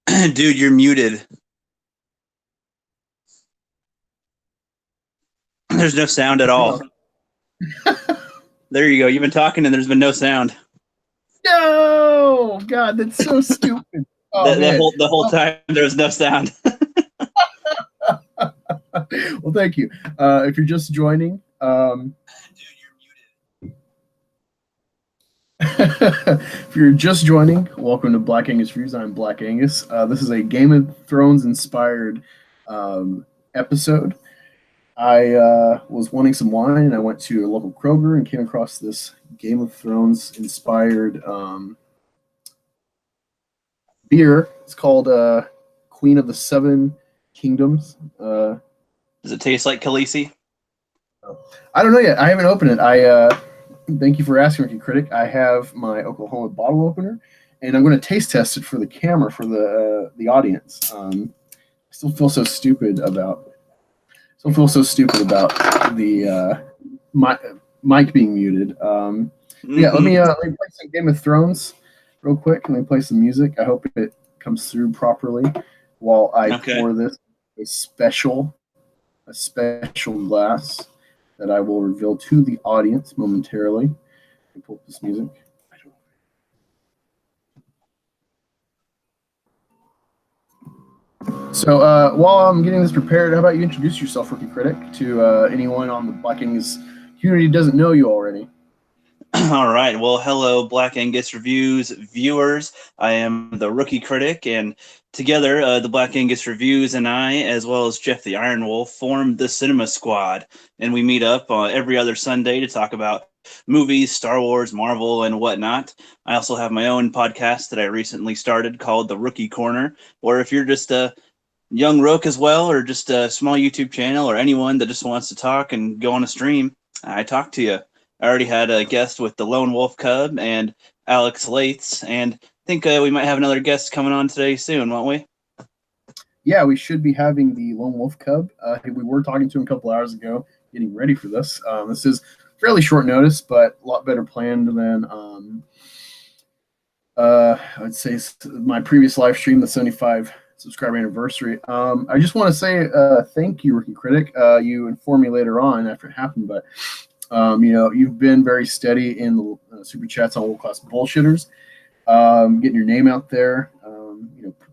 Dude, you're muted. There's no sound at all. There you go. You've been talking and there's been no sound. No, God, that's so stupid. Oh, The whole time there was no sound. Well, thank you. If you're just joining, if you're just joining, welcome to Black Angus Reviews. I'm Black Angus. This is a Game of Thrones inspired episode. I was wanting some wine, and I went to a local Kroger and came across this Game of Thrones inspired beer. It's called Queen of the Seven Kingdoms. Does it taste like Khaleesi? I don't know yet. I haven't opened it. I thank you for asking, Ricky Critic. I have my Oklahoma bottle opener, and I'm going to taste test it for the camera for the audience. I still feel so stupid about the mic being muted. Yeah, let me play some Game of Thrones real quick. Let me play some music. I hope it comes through properly while I pour this a special glass that I will reveal to the audience momentarily. Let me pull up this music. So while I'm getting this prepared, how about you introduce yourself, Rookie Critic, to anyone on the Black Angus community who doesn't know you already? All right. Well, hello, Black Angus Reviews viewers. I am the Rookie Critic, and together, the Black Angus Reviews and I, as well as Jeff the Iron Wolf, formed the Cinema Squad, and we meet up every other Sunday to talk about movies, Star Wars, Marvel, and whatnot. I also have my own podcast that I recently started called The Rookie Corner, where if you're just a young rook as well, or just a small YouTube channel, or anyone that just wants to talk and go on a stream, I talk to you. I already had a guest with the Lone Wolf Cub and Alex Lates, and I think we might have another guest coming on today soon, won't we? Yeah, we should be having the Lone Wolf Cub. We were talking to him a couple hours ago, getting ready for this. This is fairly short notice, but a lot better planned than I'd say my previous live stream, the 75 subscriber anniversary. I just want to say thank you, Rookie Critic. You informed me later on after it happened, but you've been very steady in the super chats on World Class Bullshitters, getting your name out there,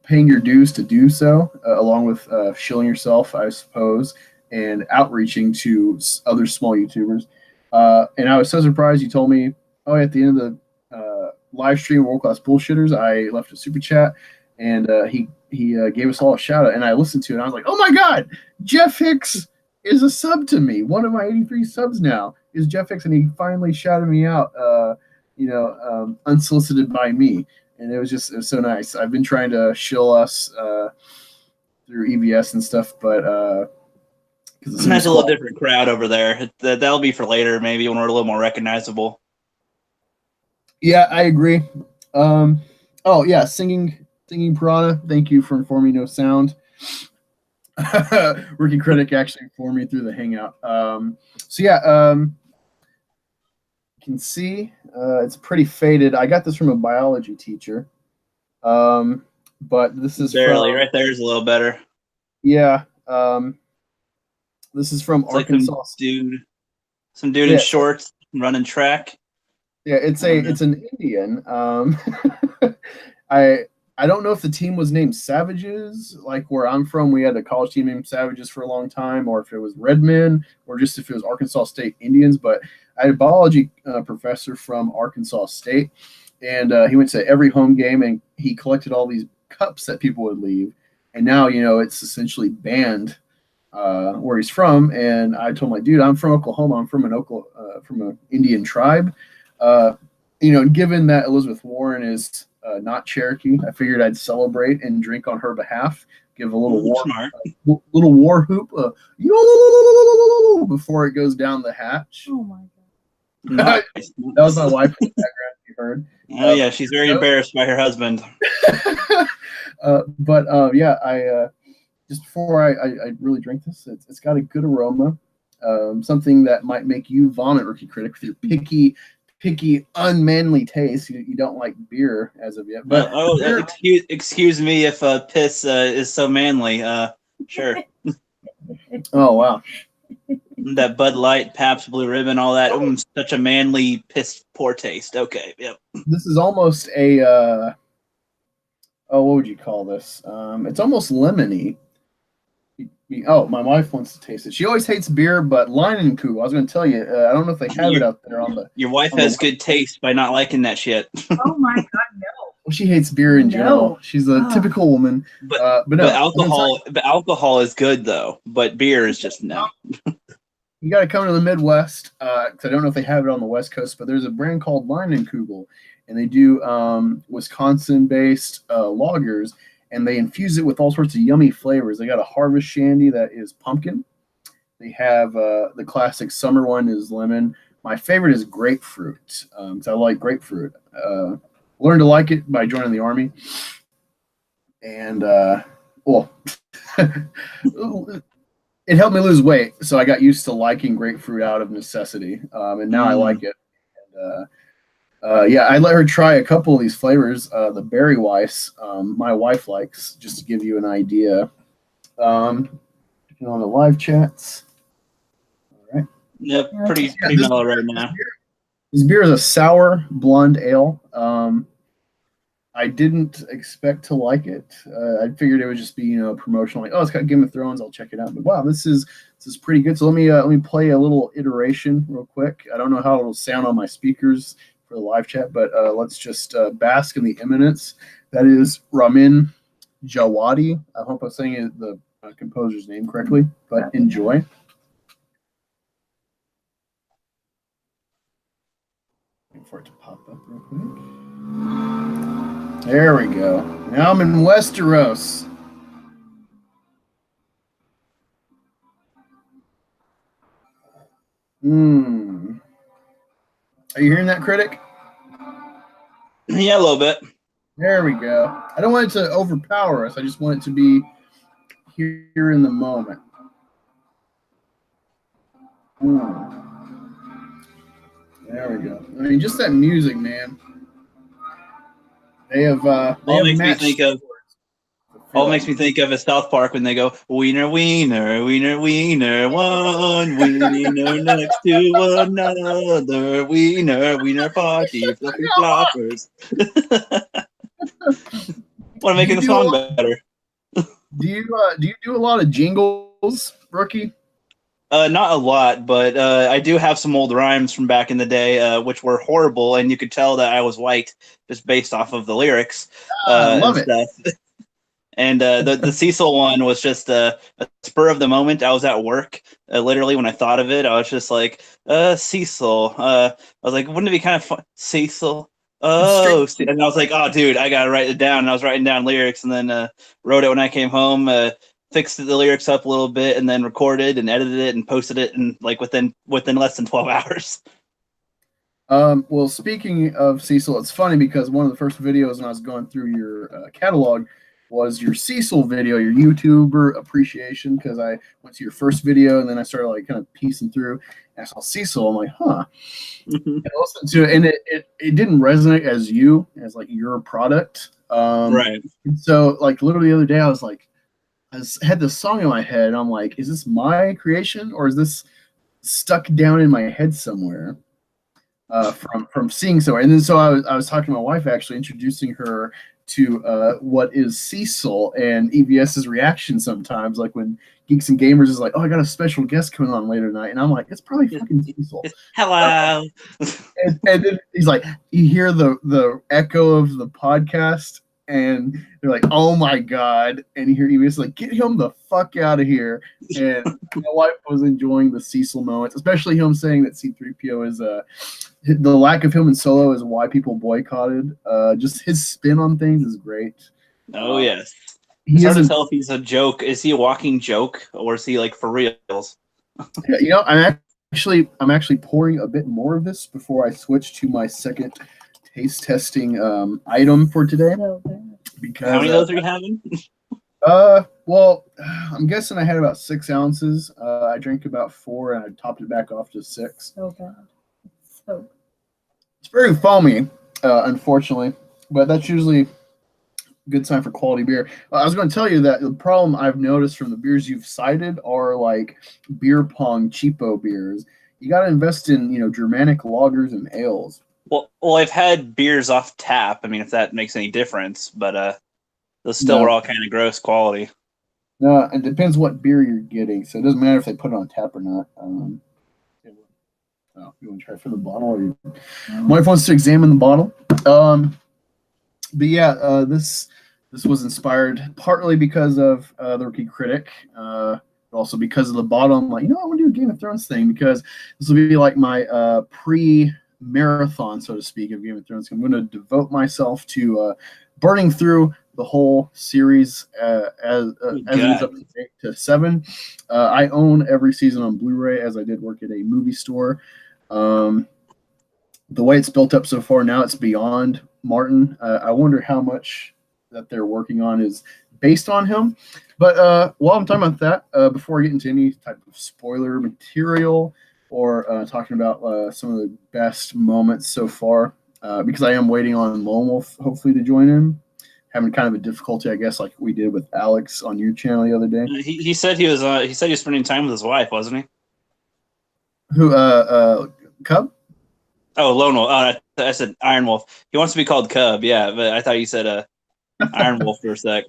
paying your dues to do so, along with shilling yourself, I suppose, and outreaching to other small YouTubers. And I was so surprised you told me, at the end of the live stream, World Class Bullshitters, I left a super chat, and he gave us all a shout out, and I listened to it, and I was like, oh my God, Jeff Hicks is a sub to me. One of my 83 subs now is Jeff Hicks, and he finally shouted me out, unsolicited by me. And it was so nice. I've been trying to shill us through EVS and stuff, but that's a little different crowd over there. That'll be for later, maybe when we're a little more recognizable. Yeah, I agree. Singing Piranha. Thank you for informing no sound. Rookie Critic actually informed me through the Hangout. You can see it's pretty faded. I got this from a biology teacher, but this is barely right there is a little better. Yeah, this is from it's Arkansas. Like some dude in shorts running track. Yeah, it's an Indian. I don't know if the team was named Savages, like where I'm from. We had a college team named Savages for a long time, or if it was Redmen, or just if it was Arkansas State Indians. But I had a biology professor from Arkansas State, and he went to every home game, and he collected all these cups that people would leave. And now, it's essentially banned where he's from. And I told him, like, dude, I'm from Oklahoma. I'm from an Indian tribe. Given that Elizabeth Warren is not Cherokee, I figured I'd celebrate and drink on her behalf. Give a little war hoop, before it goes down the hatch. Oh my God! That was my wife in the background. You heard? Oh yeah, she's very embarrassed by her husband. I just before I really drink this, it's got a good aroma. Something that might make you vomit, Rookie Critic, with your picky picky, unmanly taste. You don't like beer as of yet, but excuse me if piss is so manly. Sure. Oh wow. That Bud Light, Pabst Blue Ribbon, all that. Such a manly, piss poor taste. Okay, yep. This is almost a what would you call this? It's almost lemony. Oh, my wife wants to taste it. She always hates beer, but Leinenkugel. I was going to tell you. I don't know if they have it out there on the. Your wife has good taste by not liking that shit. Oh my god, no. Well, she hates beer in general. She's a typical woman. But no, alcohol is good though. But beer is just no. You got to come to the Midwest because I don't know if they have it on the West Coast, but there's a brand called Leinenkugel, and they do Wisconsin-based lagers, and they infuse it with all sorts of yummy flavors. They got a harvest shandy that is pumpkin. They have the classic summer one is lemon. My favorite is grapefruit because I like grapefruit. Learned to like it by joining the Army, and it helped me lose weight, so I got used to liking grapefruit out of necessity, and now I like it. And, yeah, I let her try a couple of these flavors. The berry Weiss, my wife likes, just to give you an idea. On the live chats. All right. Yep, pretty mellow right now. This beer is a sour blonde ale. I didn't expect to like it. I figured it would just be, promotional. Like, oh, it's got Game of Thrones. I'll check it out. But wow, this is pretty good. So let me play a little iteration real quick. I don't know how it'll sound on my speakers for the live chat, but let's just bask in the eminence. That is Ramin Djawadi. I hope I'm saying the composer's name correctly. But enjoy. Wait for it to pop up real quick. There we go. Now I'm in Westeros. Are you hearing that, Critic? Yeah, a little bit. There we go. I don't want it to overpower us. I just want it to be here in the moment. There we go. I mean, just that music, man. They have. All makes me think of a South Park when they go wiener, wiener, wiener, wiener, one wiener next to another wiener, wiener party, fluffy floppers. Want to make the song better? Do you do a lot of jingles, Rookie? Not a lot, but I do have some old rhymes from back in the day, which were horrible, and you could tell that I was white just based off of the lyrics. Love it. Stuff. And the Cecil one was just a spur of the moment. I was at work, literally when I thought of it, I was just like, Cecil. I was like, wouldn't it be kind of fun? Cecil. Oh, and I was like, oh, dude, I gotta write it down. And I was writing down lyrics, and then wrote it when I came home. Fixed the lyrics up a little bit, and then recorded and edited it and posted it, and like within less than 12 hours. Well, speaking of Cecil, it's funny because one of the first videos when I was going through your catalog was your Cecil video, your YouTuber appreciation, because I went to your first video and then I started like kind of piecing through and I saw Cecil. I'm like, huh. And I listened to it, and it didn't resonate as you, as like your product. Right. So like literally the other day I was like, I had this song in my head and I'm like, is this my creation or is this stuck down in my head somewhere from seeing somewhere? And then so I was talking to my wife, actually introducing her to what is Cecil and EVS's reaction sometimes, like when Geeks and Gamers is like, oh, I got a special guest coming on later tonight, and I'm like, it's probably fucking Cecil. Hello. And then he's like, you hear the echo of the podcast, and they're like, oh my god, and you hear EVS like, get him the fuck out of here. And my wife was enjoying the Cecil moments, especially him saying that C-3PO is the lack of him in Solo is why people boycotted. Just his spin on things is great. Oh yes. It's hard to tell if he's a joke. Is he a walking joke, or is he like for reals? Yeah, I'm actually pouring a bit more of this before I switch to my second taste testing item for today. Because how many of those are you having? Well, I'm guessing I had about 6 ounces. I drank about 4, and I topped it back off to 6. Oh god. So It's very foamy, unfortunately, but that's usually a good sign for quality beer. I was going to tell you that the problem I've noticed from the beers you've cited are like beer pong cheapo beers. You got to invest in, Germanic lagers and ales. Well, I've had beers off tap. I mean, if that makes any difference, but those still were No, all kind of gross quality. no, it depends what beer you're getting, so it doesn't matter if they put it on tap or not. You want to try for the bottle, or your wife wants to examine the bottle. But yeah, this was inspired partly because of the Rookie Critic, but also because of the bottle. I'm like, I want to do a Game of Thrones thing because this will be like my pre-marathon, so to speak, of Game of Thrones. I'm going to devote myself to burning through the whole series as it is up to 7. I own every season on Blu-ray, as I did work at a movie store. The way it's built up so far, now it's beyond Martin. I wonder how much that they're working on is based on him. But while I'm talking about that, before I get into any type of spoiler material or talking about some of the best moments so far, because I am waiting on Lone Wolf hopefully to join in, having kind of a difficulty, I guess, like we did with Alex on your channel the other day. He said he was spending time with his wife, wasn't he? Who Cub? Oh, Lone Wolf. I said Iron Wolf. He wants to be called Cub, yeah, but I thought you said Iron Wolf for a sec.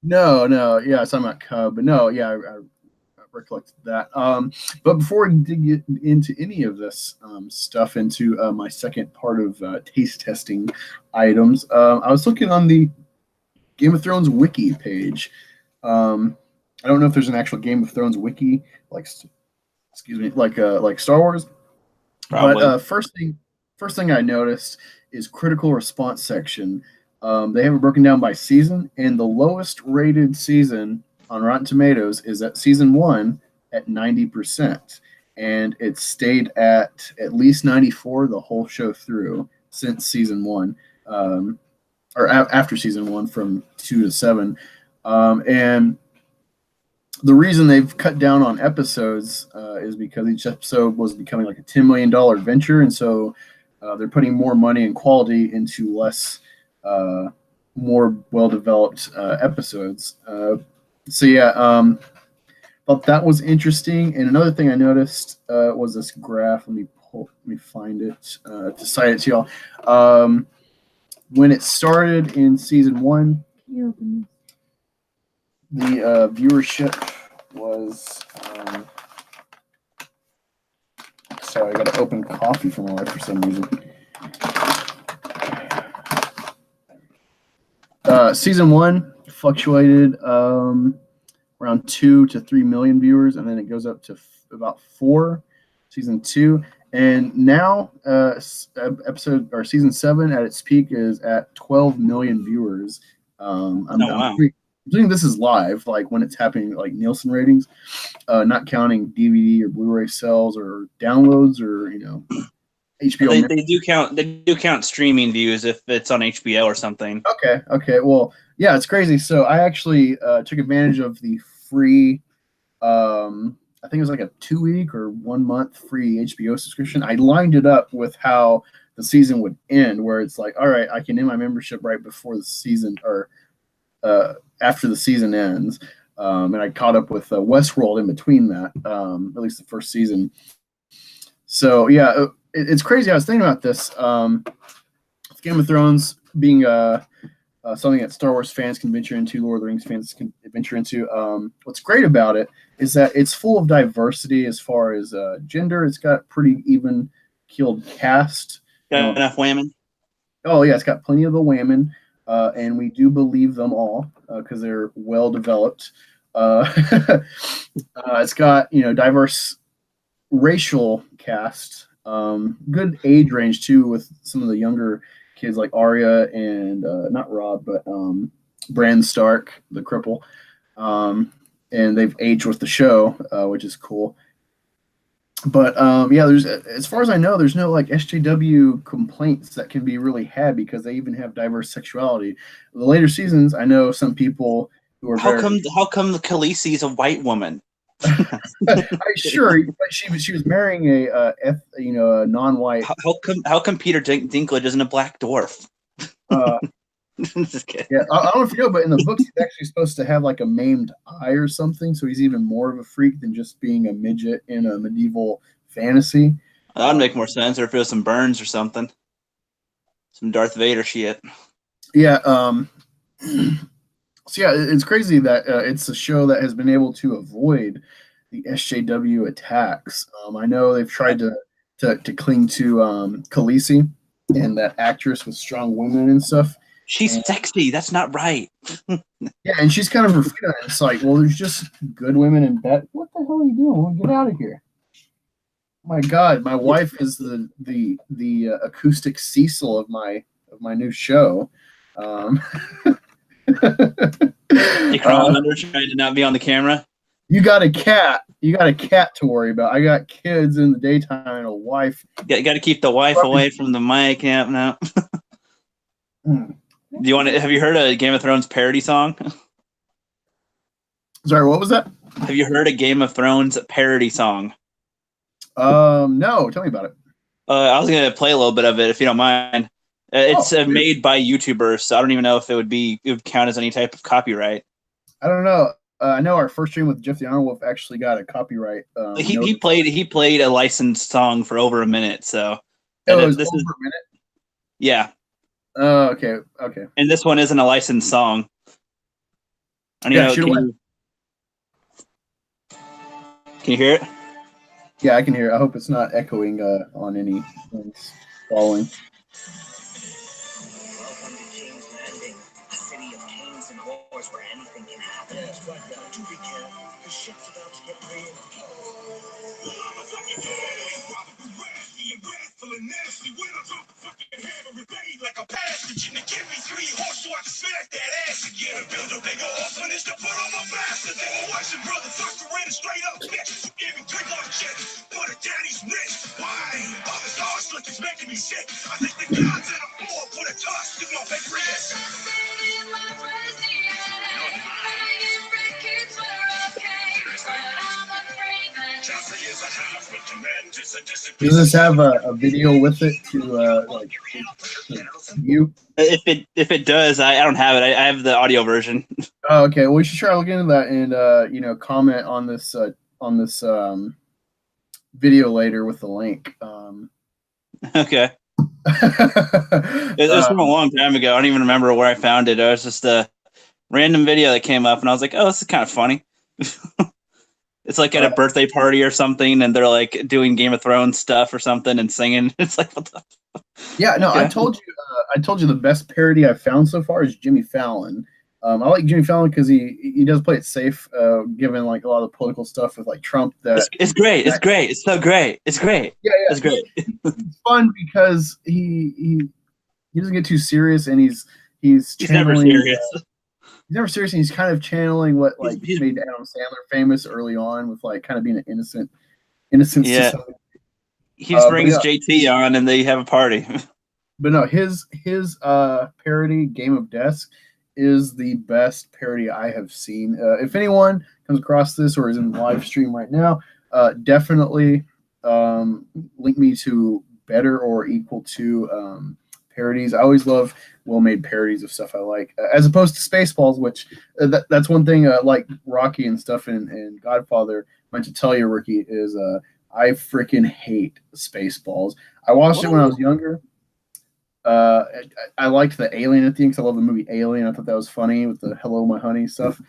No, yeah, it's talking about Cub, but no, yeah, I recollected that. But before we dig into any of this stuff, into my second part of taste testing items, I was looking on the Game of Thrones wiki page. I don't know if there's an actual Game of Thrones wiki, like Star Wars. Probably. But first thing I noticed is critical response section. They have it broken down by season, and the lowest rated season on Rotten Tomatoes is at season 1 at 90%, and it stayed at least 94 the whole show through since season 1, or after season 1 from 2 to 7, and the reason they've cut down on episodes is because each episode was becoming like a $10 million venture, and so they're putting more money and quality into less, more well-developed episodes. So yeah, thought that was interesting. And another thing I noticed was this graph. Let me find it to cite it to y'all. When it started in season 1, the viewership was sorry, I got to open coffee for my wife for some reason. Season 1 fluctuated around 2 to 3 million viewers, and then it goes up to about 4 season 2, and now season 7 at its peak is at 12 million viewers. I'm doing this is live, like when it's happening, like Nielsen ratings, not counting DVD or Blu-ray sales or downloads or HBO. They do count streaming views if it's on HBO or something. Okay. Well, yeah, it's crazy. So I actually took advantage of the free. I think it was like a 2-week or 1 month free HBO subscription. I lined it up with how the season would end, where it's like, all right, I can end my membership right before the season or after the season ends, and I caught up with Westworld in between that, at least the first season. So yeah, it's crazy. I was thinking about this. Game of Thrones being something that Star Wars fans can venture into, Lord of the Rings fans can venture into. What's great about it is that it's full of diversity as far as gender. It's got pretty even keeled cast. Got enough women? Oh yeah, it's got plenty of the women. And we do believe them all because they're well developed. It's got diverse racial cast, good age range too, with some of the younger kids like Arya and not Rob, but Bran Stark, the cripple, and they've aged with the show, which is cool. But yeah, there's, as far as I know, there's no like SJW complaints that can be really had because they even have diverse sexuality. The later seasons, I know some people who are how come the Khaleesi's a white woman? Sure, but she was marrying a non-white. How come Peter Dinklage isn't a black dwarf? Just kidding. Yeah, I don't know if you know, but in the books he's actually supposed to have like a maimed eye or something, so he's even more of a freak than just being a midget in a medieval fantasy. That'd make more sense, or if it was some Burns or something, some Darth Vader shit. Yeah. So yeah, it's crazy that it's a show that has been able to avoid the SJW attacks. I know they've tried to cling to Khaleesi and that actress with strong women and stuff. She's sexy. That's not right. Yeah, and she's kind of refuting it. It's like, well, there's just good women in bed. What the hell are you doing? Well, get out of here. My God, my wife is the acoustic Cecil of my new show. You crawling under trying to not be on the camera? You got a cat. You got a cat to worry about. I got kids in the daytime and a wife. You got to keep the wife away from the mic. Yeah, no. Do you want to? Have you heard a Game of Thrones parody song? Sorry, what was that? Have you heard a Game of Thrones parody song? No. Tell me about it. I was gonna play a little bit of it if you don't mind. It's made by YouTubers, so I don't even know if it would count as any type of copyright. I don't know. I know our first stream with Jeff the Iron Wolf actually got a copyright. He played a licensed song for over a minute. So it was over a minute. Yeah. Oh, okay. And this one isn't a licensed song. Can you hear it? Yeah, I can hear it. I hope it's not echoing on any things following. Welcome to King's Landing, a city of kings and wars where anything can happen. That's right now. Do be careful. The ship's about to get real. Nasty when I drop a fucking hammer and bang like a bastard. You give me 3 horse so I can smack that ass again and build a bigger orphanage to put on my bastard. They were watching brother fucker ran straight up bitch. Gave me 3 more checks, but a daddy's rich. Why? All the stars look is making me sick. I think the gods in a floor put a toss to my pancreas. Does this have a video with it to view? If it does, I don't have it. I have the audio version. Oh, okay. Well, we should try to look into that and comment on this video later with the link. Okay. It was from a long time ago. I don't even remember where I found it. It was just a random video that came up, and I was like, "Oh, this is kind of funny." It's like at a birthday party or something, and they're like doing Game of Thrones stuff or something and singing. It's like, what the? Yeah, no, okay. I told you the best parody I've found so far is Jimmy Fallon. I like Jimmy Fallon because he does play it safe, given like a lot of the political stuff with like Trump. It's great. It's great. It's so great. It's great. Yeah, it's great. It's fun because he doesn't get too serious, and he's never serious. He's never serious, and he's kind of channeling what like made Adam Sandler famous early on with like kind of being an innocent. Yeah. He just brings JT on, and they have a party. But no, his parody Game of Death is the best parody I have seen. If anyone comes across this or is in the live stream right now, definitely link me to better or equal to parodies. I always love well-made parodies of stuff I like, as opposed to Spaceballs, which that's one thing like Rocky and stuff and Godfather meant to tell you, Rookie, is I freaking hate Spaceballs. I watched it when I was younger. I liked the Alien at the end because I love the movie Alien. I thought that was funny with the "Hello, My Honey" stuff.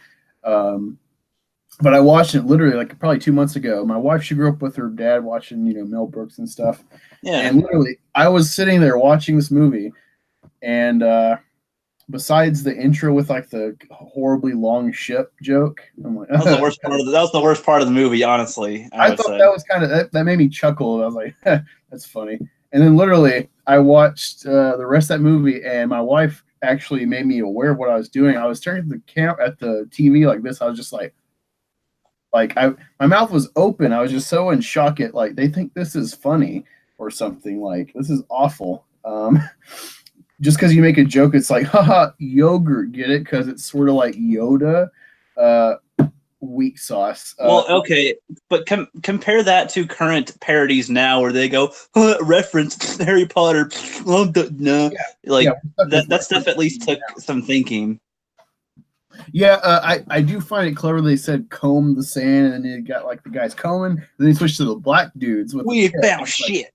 But I watched it literally like probably 2 months ago. My wife, she grew up with her dad watching, Mel Brooks and stuff. Yeah. And literally, I was sitting there watching this movie, and besides the intro with like the horribly long ship joke, I'm like, that was the worst part of that was the worst part of the movie, honestly. I thought that was kind of that made me chuckle. I was like, that's funny. And then literally, I watched the rest of that movie, and my wife actually made me aware of what I was doing. I was turning the at the TV like this. I was just like my mouth was open. I was just so in shock at like they think this is funny or something. Like this is awful. Just because you make a joke, it's like haha yogurt. Get it? Because it's sort of like Yoda. weak sauce. Well, okay, but compare that to current parodies now, where they go reference Harry Potter. No, like that stuff at least took some thinking. Yeah, I do find it clever they said comb the sand, and then you got like the guys combing, then they switched to the black dudes with we found shit.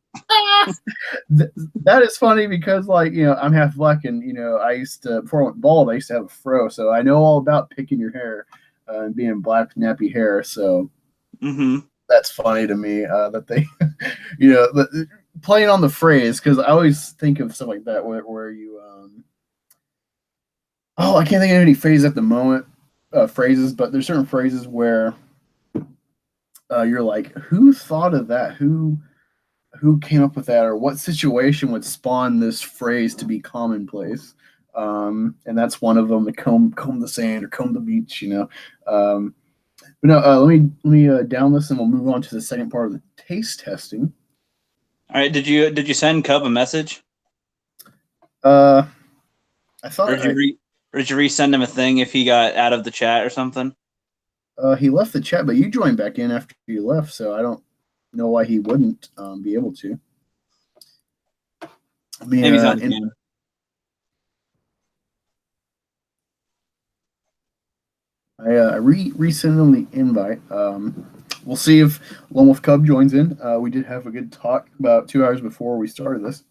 That is funny because, like, I'm half black, and I used to, before I went bald, I used to have a fro, so I know all about picking your hair and being black nappy hair. So that's funny to me that they, playing on the phrase, because I always think of stuff like that where you, I can't think of any phrases at the moment, but there's certain phrases where you're like, who thought of that? Who came up with that, or what situation would spawn this phrase to be commonplace? And that's one of them, the comb the sand or comb the beach, But no, let me down this, and we'll move on to the second part of the taste testing. All right, did you send Cub a message? I thought. Or did you resend him a thing if he got out of the chat or something? He left the chat, but you joined back in after you left, so I don't know why he wouldn't be able to. Maybe he's not in. I resend him the invite. We'll see if Lone Wolf Cub joins in. We did have a good talk about 2 hours before we started this.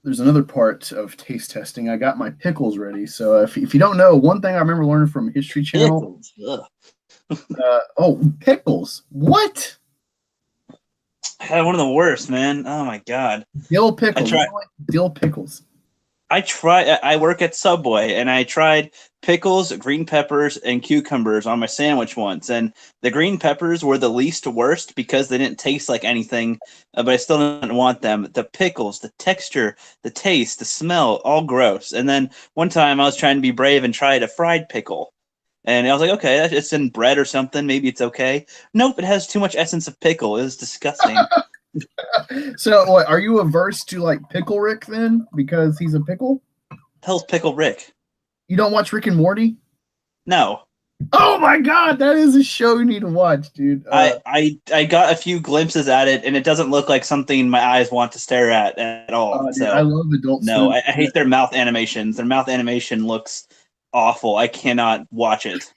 There's another part of taste testing. I got my pickles ready. So if you don't know, one thing I remember learning from History Channel. Pickles. What? One of the worst, man. Oh my god. Dill pickles. Dill pickles. I work at Subway, and I tried pickles, green peppers, and cucumbers on my sandwich once. And the green peppers were the least worst because they didn't taste like anything, but I still didn't want them. The pickles, the texture, the taste, the smell, all gross. And then one time I was trying to be brave and tried a fried pickle. And I was like, okay, it's in bread or something. Maybe it's okay. Nope, it has too much essence of pickle. It was disgusting. So, what, are you averse to like Pickle Rick then, because he's a pickle? Hell's Pickle Rick? You don't watch Rick and Morty? No. Oh my god, that is a show you need to watch, dude. I got a few glimpses at it, and it doesn't look like something my eyes want to stare at all. Dude, I love Adult Swim. No, I hate their mouth animations. Their mouth animation looks awful. I cannot watch it.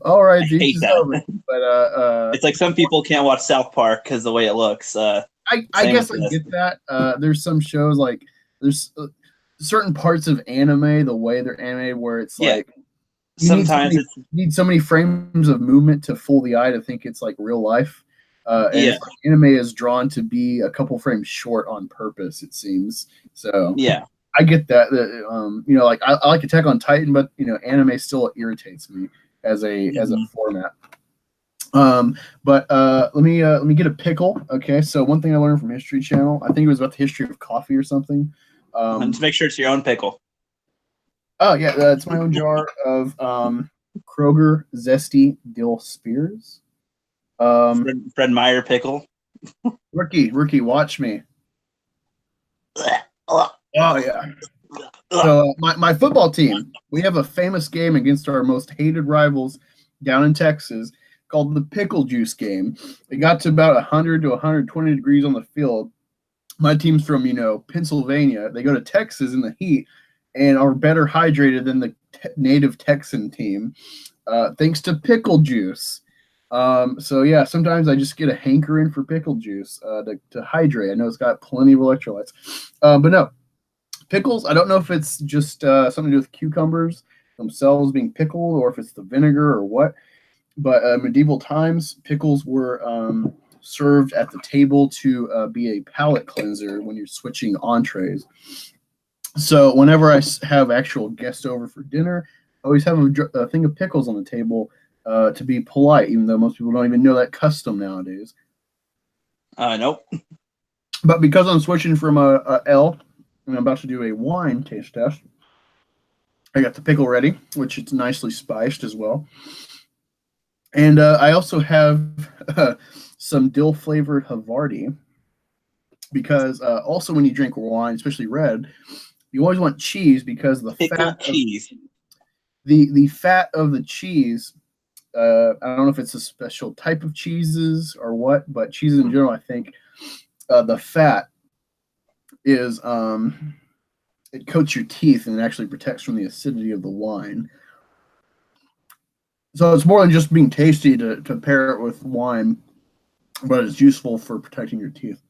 All right, I hate that. But it's like some people can't watch South Park because the way it looks. I guess I get that. There's some shows, like there's certain parts of anime, the way they're animated, where it's like sometimes you need so many frames of movement to fool the eye to think it's like real life. And anime is drawn to be a couple frames short on purpose, it seems. So yeah. I get that. Like I like Attack on Titan, but anime still irritates me as a format. But let me get a pickle. Okay, so one thing I learned from History Channel, I think it was about the history of coffee or something. Just make sure it's your own pickle. Oh yeah, that's my own jar of Kroger Zesty Dill Spears. Fred Meyer pickle. Rookie, watch me. Oh yeah. So my football team, we have a famous game against our most hated rivals down in Texas called the Pickle Juice game. It got to about 100 to 120 degrees on the field. My team's from Pennsylvania. They go to Texas in the heat and are better hydrated than the native Texan team, thanks to pickle juice. So yeah, sometimes I just get a hankering for pickle juice to hydrate. I know it's got plenty of electrolytes, but no. Pickles, I don't know if it's just something to do with cucumbers themselves being pickled or if it's the vinegar or what. But medieval times, pickles were served at the table to be a palate cleanser when you're switching entrees. So whenever I have actual guests over for dinner, I always have a thing of pickles on the table to be polite, even though most people don't even know that custom nowadays. Nope. But because I'm switching from a L, and I'm about to do a wine taste test, I got the pickle ready, which it's nicely spiced as well. And I also have some dill-flavored Havarti, because also when you drink wine, especially red, you always want cheese because the Pickled fat cheese. the fat of the cheese. I don't know if it's a special type of cheeses or what, but cheese in general, I think the fat is it coats your teeth and it actually protects from the acidity of the wine. So it's more than just being tasty to pair it with wine, but it's useful for protecting your teeth.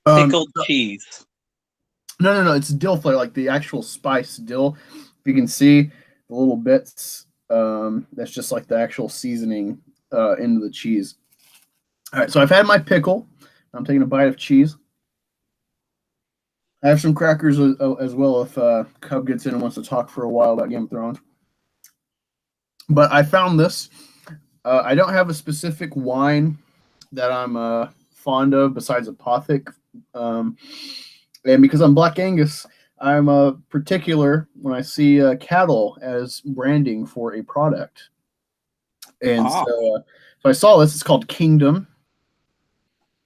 Pickled cheese. No. It's dill flavor, like the actual spice dill. If you can see the little bits, that's just like the actual seasoning into the cheese. All right, so I've had my pickle. I'm taking a bite of cheese. I have some crackers as well if Cub gets in and wants to talk for a while about Game of Thrones. But I found this. I don't have a specific wine that I'm fond of besides Apothic. And because I'm Black Angus, I'm particular when I see cattle as branding for a product. And so I saw this. It's called Kingdom.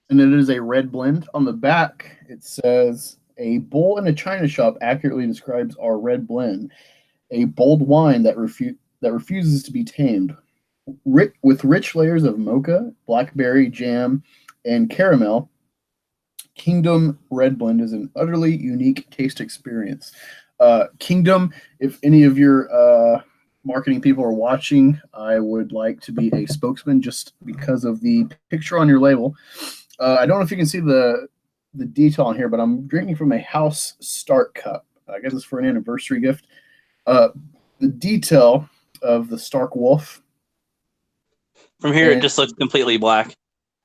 And it is a red blend. On the back, it says, a bull in a china shop accurately describes our red blend. A bold wine that refuses to be tamed. With rich layers of mocha, blackberry, jam, and caramel, Kingdom Red Blend is an utterly unique taste experience. Kingdom, if any of your marketing people are watching, I would like to be a spokesman just because of the picture on your label. I don't know if you can see the detail on here, but I'm drinking from a House Stark cup. I guess it's for an anniversary gift. The detail of the Stark Wolf. From here, it just looks completely black.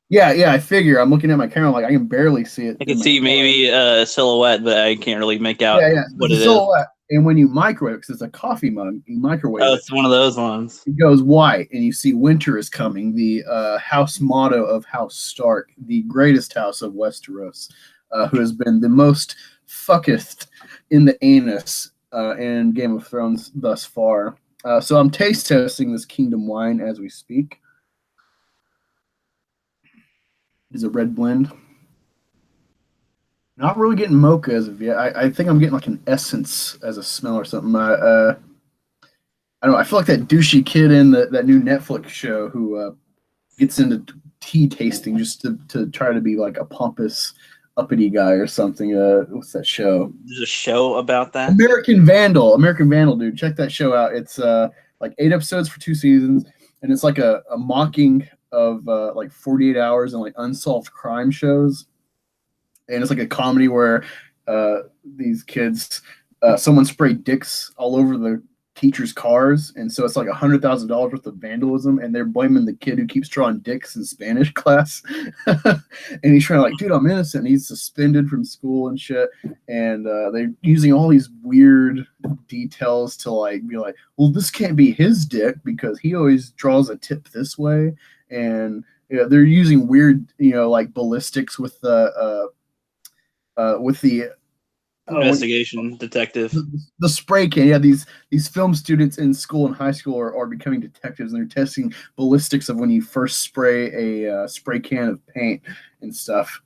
Yeah, I figure. I'm looking at my camera, like I can barely see it. I can see maybe a silhouette, but I can't really make out what it is. And when you microwave, because it's a coffee mug, you microwave it. Oh, it's one of those ones. It goes white, and you see winter is coming. The house motto of House Stark, the greatest house of Westeros, who has been the most fucketh in the anus in Game of Thrones thus far. So I'm taste testing this Kingdom wine as we speak. Is a red blend. Not really getting mocha as of yet. I think I'm getting like an essence as a smell or something. I don't know. I feel like that douchey kid in that new Netflix show who gets into tea tasting just to try to be like a pompous, uppity guy or something. What's that show? There's a show about that? American Vandal, dude. Check that show out. It's like 8 episodes for 2 seasons, and it's like a mocking of like 48 Hours and like unsolved crime shows. And it's like a comedy where these kids, someone sprayed dicks all over the teachers' cars, and so it's like $100,000 worth of vandalism, and they're blaming the kid who keeps drawing dicks in Spanish class. And he's trying to like, dude, I'm innocent. And he's suspended from school and shit. And they're using all these weird details to like be like, well, this can't be his dick because he always draws a tip this way. And they're using weird, like ballistics with the investigation detective. The spray can. Yeah, these film students in school and high school are becoming detectives, and they're testing ballistics of when you first spray a spray can of paint and stuff.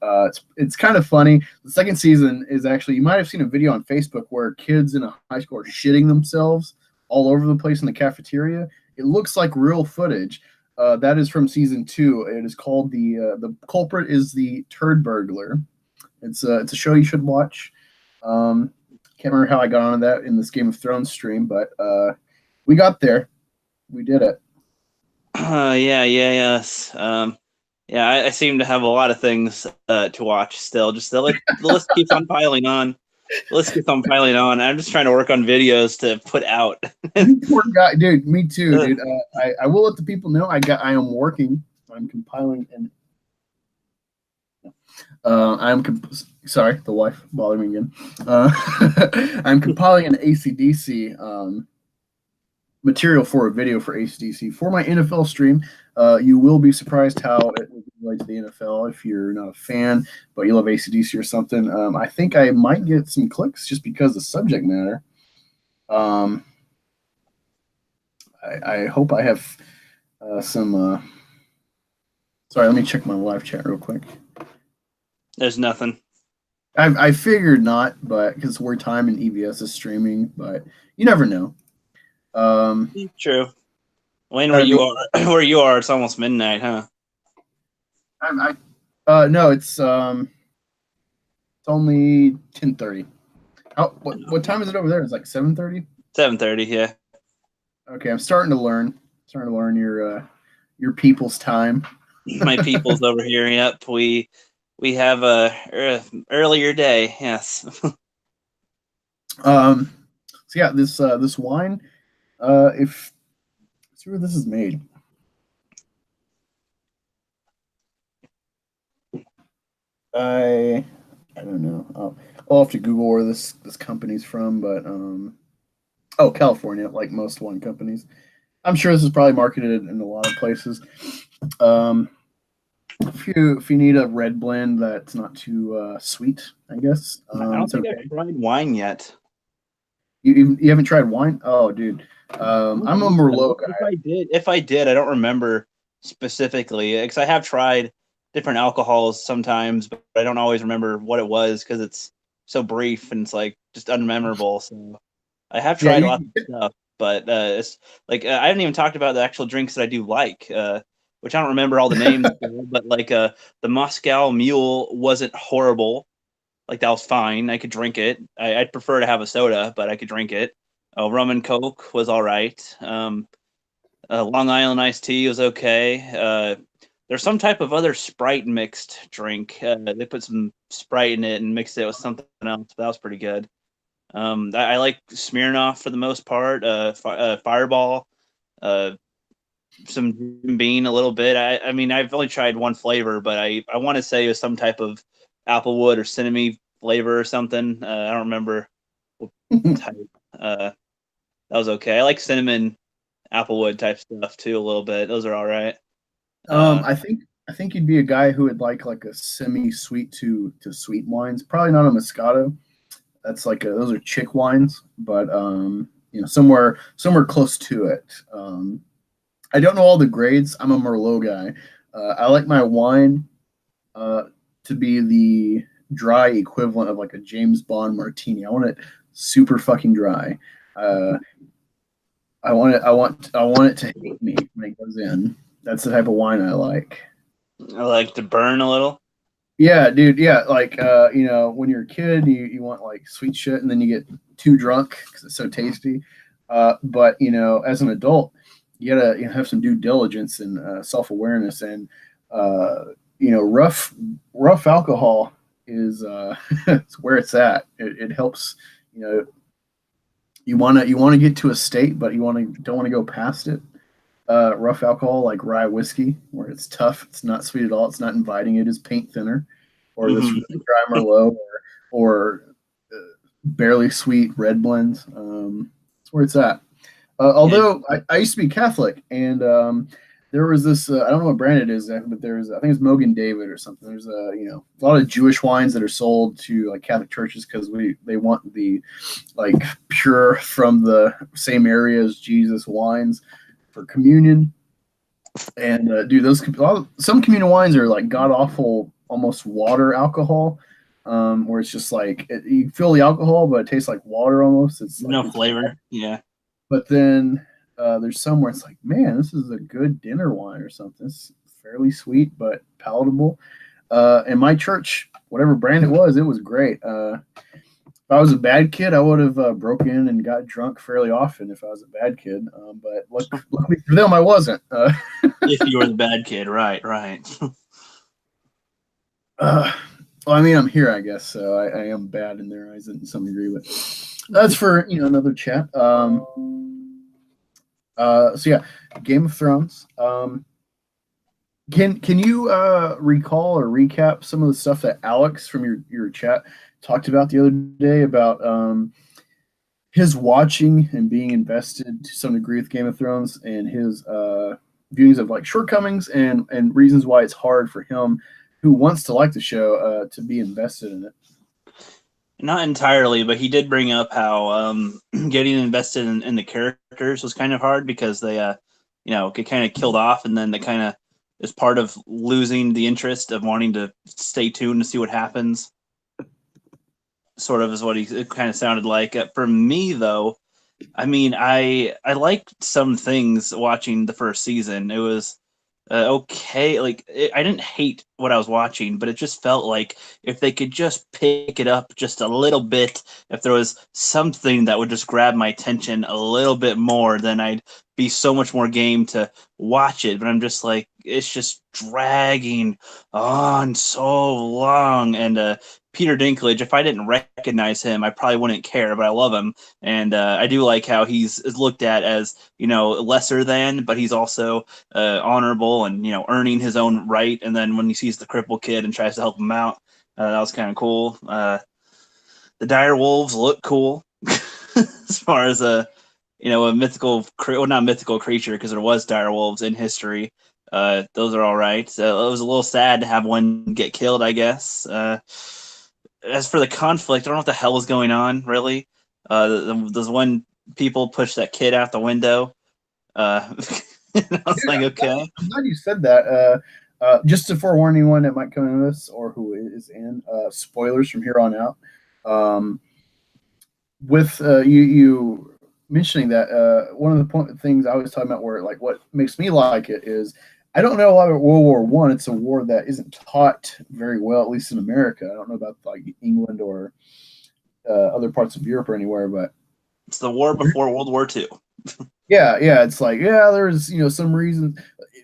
It's kind of funny. The second season is actually, you might have seen a video on Facebook where kids in a high school are shitting themselves all over the place in the cafeteria. It looks like real footage. That is from season 2. It is called the culprit is the turd burglar. It's a show you should watch. Can't remember how I got on that in this Game of Thrones stream, but we got there. We did it. Yes. I seem to have a lot of things to watch still. Just the list keeps on piling on. I'm just trying to work on videos to put out. Poor guy, dude. Me too, dude. I will let the people know I am working. I'm compiling and. Sorry, the wife bothered me again. I'm compiling an AC/DC material for a video for AC/DC for my NFL stream. You will be surprised how it relates to the NFL if you're not a fan, but you love AC/DC or something. I think I might get some clicks just because of the subject matter. I hope I have some. Sorry, let me check my live chat real quick. There's nothing. I figured not, but because we're time and EVS is streaming, but you never know. True. Wayne, I mean, where you are, it's almost midnight, huh? no, it's only 10:30. What time is it over there? It's like 7:30. 7:30. Yeah. Okay, I'm starting to learn. Starting to learn your people's time. My people's over here. Yep. We have a earlier day. Yes. So yeah, this wine. If let's see where this is made. I don't know. I'll have to Google where this company's from, but oh, California, like most wine companies. I'm sure this is probably marketed in a lot of places. Um, if you need a red blend that's not too sweet, I guess I don't it's think okay. I've tried wine yet. You haven't tried wine? Oh, dude, I'm a Merlot guy. If I did, I don't remember specifically because I have tried different alcohols sometimes, but I don't always remember what it was because it's so brief and it's like just unmemorable. So I have Yeah, tried lots of stuff, but it's like I haven't even talked about the actual drinks that I do like, which I don't remember all the names, but like the Moscow Mule wasn't horrible. Like that was fine. I could drink it. I'd prefer to have a soda, but I could drink it. Rum and Coke was all right. Long Island iced tea was okay. There's some type of other Sprite mixed drink. They put some Sprite in it and mixed it with something else. But that was pretty good. I like Smirnoff for the most part. Fireball. Uh, some Jim Bean a little bit. I mean, I've only tried one flavor, but I want to say it was some type of applewood or cinnamon flavor or something. I don't remember what type. Uh, that was okay. I like cinnamon applewood type stuff too a little bit. Those are all right. I think you'd be a guy who would like a semi-sweet to sweet wines. Probably not a Moscato. That's those are chick wines, but somewhere close to it. I don't know all the grades. I'm a Merlot guy. I like my wine uh, to be the dry equivalent of like a James Bond martini. I want it super fucking dry. Uh, I want it to hate me when it goes in. That's the type of wine I like. I like to burn a little. Yeah, dude. Yeah, like when you're a kid, you want like sweet shit, and then you get too drunk because it's so tasty. But as an adult, you gotta have some due diligence and self awareness, and rough alcohol is it's where it's at. It helps. You know, you wanna get to a state, but don't want to go past it. Rough alcohol like rye whiskey, where it's tough, it's not sweet at all, it's not inviting, it is paint thinner, or this really dry Merlot, or barely sweet red blends. That's where it's at. Although I used to be Catholic, and there was this I don't know what brand it is, but I think it's Mogan David or something. There's a lot of Jewish wines that are sold to like Catholic churches because they want the like pure from the same area as Jesus wines for communion. And dude, some communion wines are like god awful, almost water alcohol, where it's just like you feel the alcohol, but it tastes like water almost. It's like No flavor. Yeah. But then there's some where it's like, man, this is a good dinner wine or something. It's fairly sweet but palatable. And my church, whatever brand it was great. If I was a bad kid, I would have broke in and got drunk fairly often if I was a bad kid. But luckily for them, I wasn't. If you were the bad kid, right. Well, I mean, I'm here, I guess, so I am bad in their eyes in some degree. But that's for another chat. So yeah, Game of Thrones. Can you recall or recap some of the stuff that Alex from your chat talked about the other day about his watching and being invested to some degree with Game of Thrones and his viewings of like shortcomings and reasons why it's hard for him, who wants to like the show, to be invested in it? Not entirely, but he did bring up how getting invested in the characters was kind of hard because they get kind of killed off, and then they kind of is part of losing the interest of wanting to stay tuned to see what happens. Sort of is what it kind of sounded like. For me, though, I mean, I liked some things watching the first season. It was okay. Like I didn't hate what I was watching, but it just felt like if they could just pick it up just a little bit, if there was something that would just grab my attention a little bit more, then I'd be so much more game to watch it. But I'm just like, it's just dragging on so long. And Peter Dinklage, if I didn't recognize him, I probably wouldn't care, but I love him. And I do like how he's is looked at as, lesser than, but he's also honorable and, earning his own right. And then when he sees the crippled kid and tries to help him out, that was kind of cool. The dire wolves look cool as far as a mythical, well, not mythical creature, because there was dire wolves in history. Those are all right. So it was a little sad to have one get killed, I guess. As for the conflict, I don't know what the hell is going on, really. Those one people push that kid out the window. I was like, okay. I'm glad you said that. Just to forewarn anyone that might come into this or who is in, spoilers from here on out. With you mentioning that, one of the things I was talking about, where like what makes me like it is, I don't know a lot about World War One. It's a war that isn't taught very well, at least in America. I don't know about like England or other parts of Europe or anywhere, but it's the war before World War II. Yeah, it's like, there's some reason.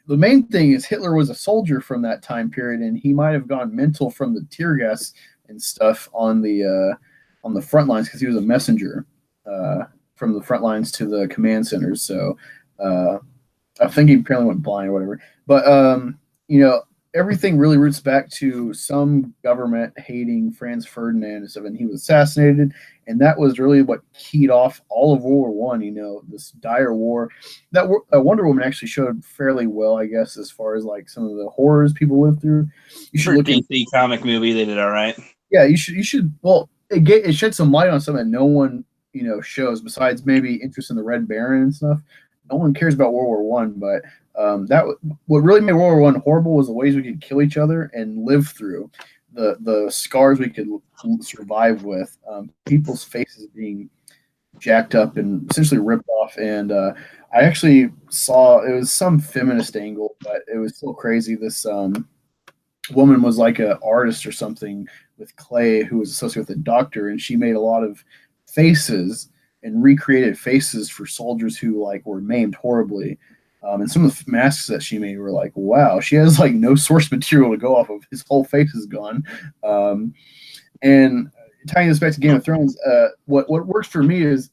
The main thing is Hitler was a soldier from that time period, and he might have gone mental from the tear gas and stuff on the front lines, because he was a messenger from the front lines to the command centers. So I think he apparently went blind or whatever. But everything really roots back to some government hating Franz Ferdinand and stuff, and he was assassinated, and that was really what keyed off all of World War One. This dire war that Wonder Woman actually showed fairly well, I guess, as far as like some of the horrors people lived through. You should look at DC comic movie; they did all right. Yeah, you should. Well, it shed some light on something that no one shows, besides maybe interest in the Red Baron and stuff. No one cares about World War One, but what really made World War One horrible was the ways we could kill each other and live through, the scars we could survive with, people's faces being jacked up and essentially ripped off. And I actually saw, it was some feminist angle, but it was still crazy. This woman was like an artist or something with clay who was associated with a doctor, and she made a lot of faces and recreated faces for soldiers who like were maimed horribly. And some of the masks that she made were like, wow, she has like no source material to go off of. His whole face is gone. And tying this back to Game of Thrones, what works for me is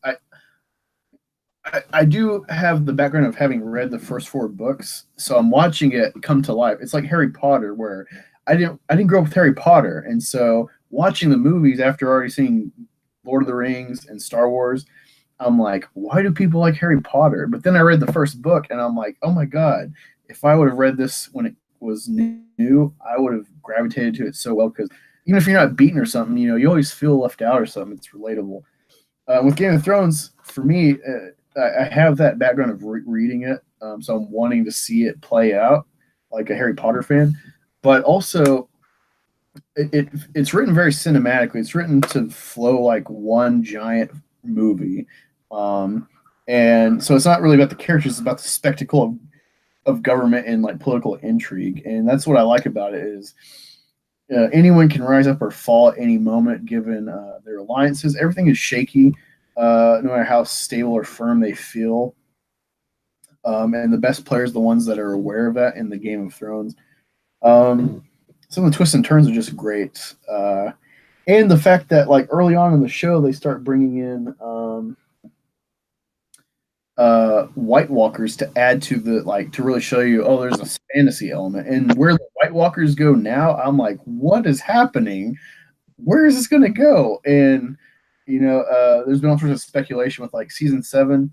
I do have the background of having read the first 4 books, so I'm watching it come to life. It's like Harry Potter, where I didn't grow up with Harry Potter, and so watching the movies after already seeing Lord of the Rings and Star Wars, I'm like, why do people like Harry Potter? But then I read the first book, and I'm like, oh my god, if I would have read this when it was new, I would have gravitated to it so well, because even if you're not beaten or something, you always feel left out or something. It's relatable. With Game of Thrones, for me, I have that background of reading it, so I'm wanting to see it play out like a Harry Potter fan. But also, it's written very cinematically. It's written to flow like one giant movie. And so it's not really about the characters, it's about the spectacle of government and like political intrigue. And that's what I like about it is anyone can rise up or fall at any moment given their alliances. Everything is shaky, no matter how stable or firm they feel. And the best players are the ones that are aware of that in the Game of Thrones. Some of the twists and turns are just great. And the fact that like early on in the show, they start bringing in White Walkers to add to to really show you, oh, there's a fantasy element. And where the White Walkers go now, I'm like, what is happening? Where is this going to go? And there's been all sorts of speculation with like season 7.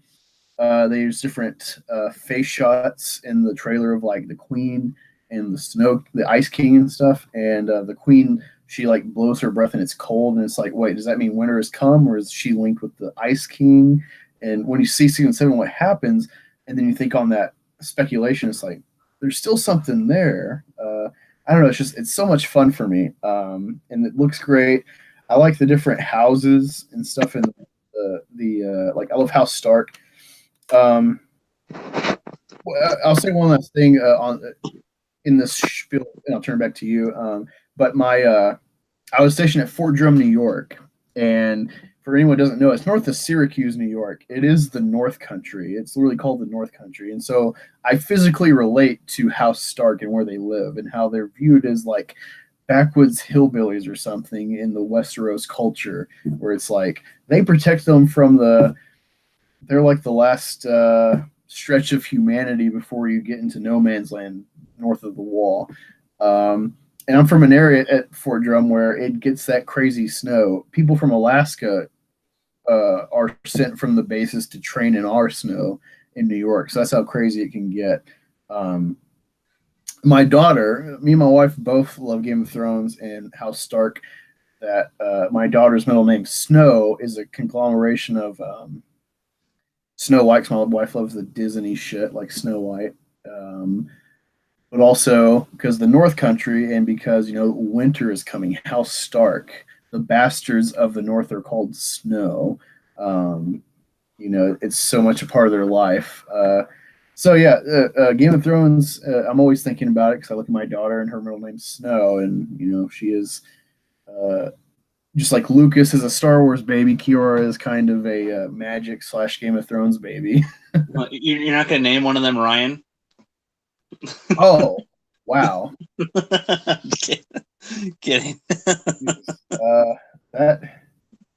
They use different face shots in the trailer of like the Queen and the Ice King and stuff. And the Queen, she like blows her breath and it's cold, and it's like, wait, does that mean winter has come, or is she linked with the Ice King? And when you see season 7, what happens, and then you think on that speculation, it's like there's still something there. I don't know. It's so much fun for me, and it looks great. I like the different houses and stuff in the like I love House Stark. Well, I'll say one last thing on in this spiel, and I'll turn back to you. But I was stationed at Fort Drum, New York, and for anyone who doesn't know, it's north of Syracuse, New York. It is the North Country. It's literally called the North Country, and so I physically relate to House Stark and where they live and how they're viewed as like backwoods hillbillies or something in the Westeros culture, where it's like they protect them from they're like the last stretch of humanity before you get into no man's land north of the wall. And I'm from an area at Fort Drum where it gets that crazy snow. People from Alaska are sent from the bases to train in our snow in New York. So that's how crazy it can get. My daughter, me and my wife both love Game of Thrones and House Stark. That my daughter's middle name Snow is a conglomeration of Snow White. 'Cause my wife loves the Disney shit like Snow White, but also because the North Country and because winter is coming. House Stark, the bastards of the North are called Snow. It's so much a part of their life. So yeah, Game of Thrones. I'm always thinking about it because I look at my daughter and her middle name's Snow, and she is just like Lucas is a Star Wars baby. Kiora is kind of a Magic / Game of Thrones baby. Well, you're not gonna name one of them Ryan? Oh, wow! Kidding. That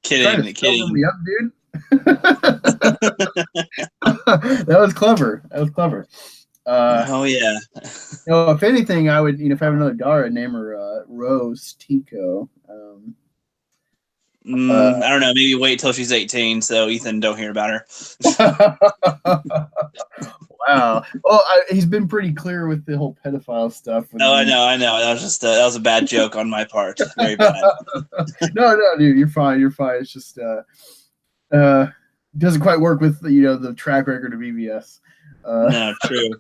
Kidding. Me up, dude. That was clever. Oh yeah. If anything, I would, if I have another daughter, I'd name her Rose Tico. I don't know. Maybe wait till she's 18, so Ethan don't hear about her. Wow. Well, he's been pretty clear with the whole pedophile stuff. Oh, I know. That was just that was a bad joke on my part. Very bad. No, dude, you're fine. It's just doesn't quite work with the track record of EBS. No, true.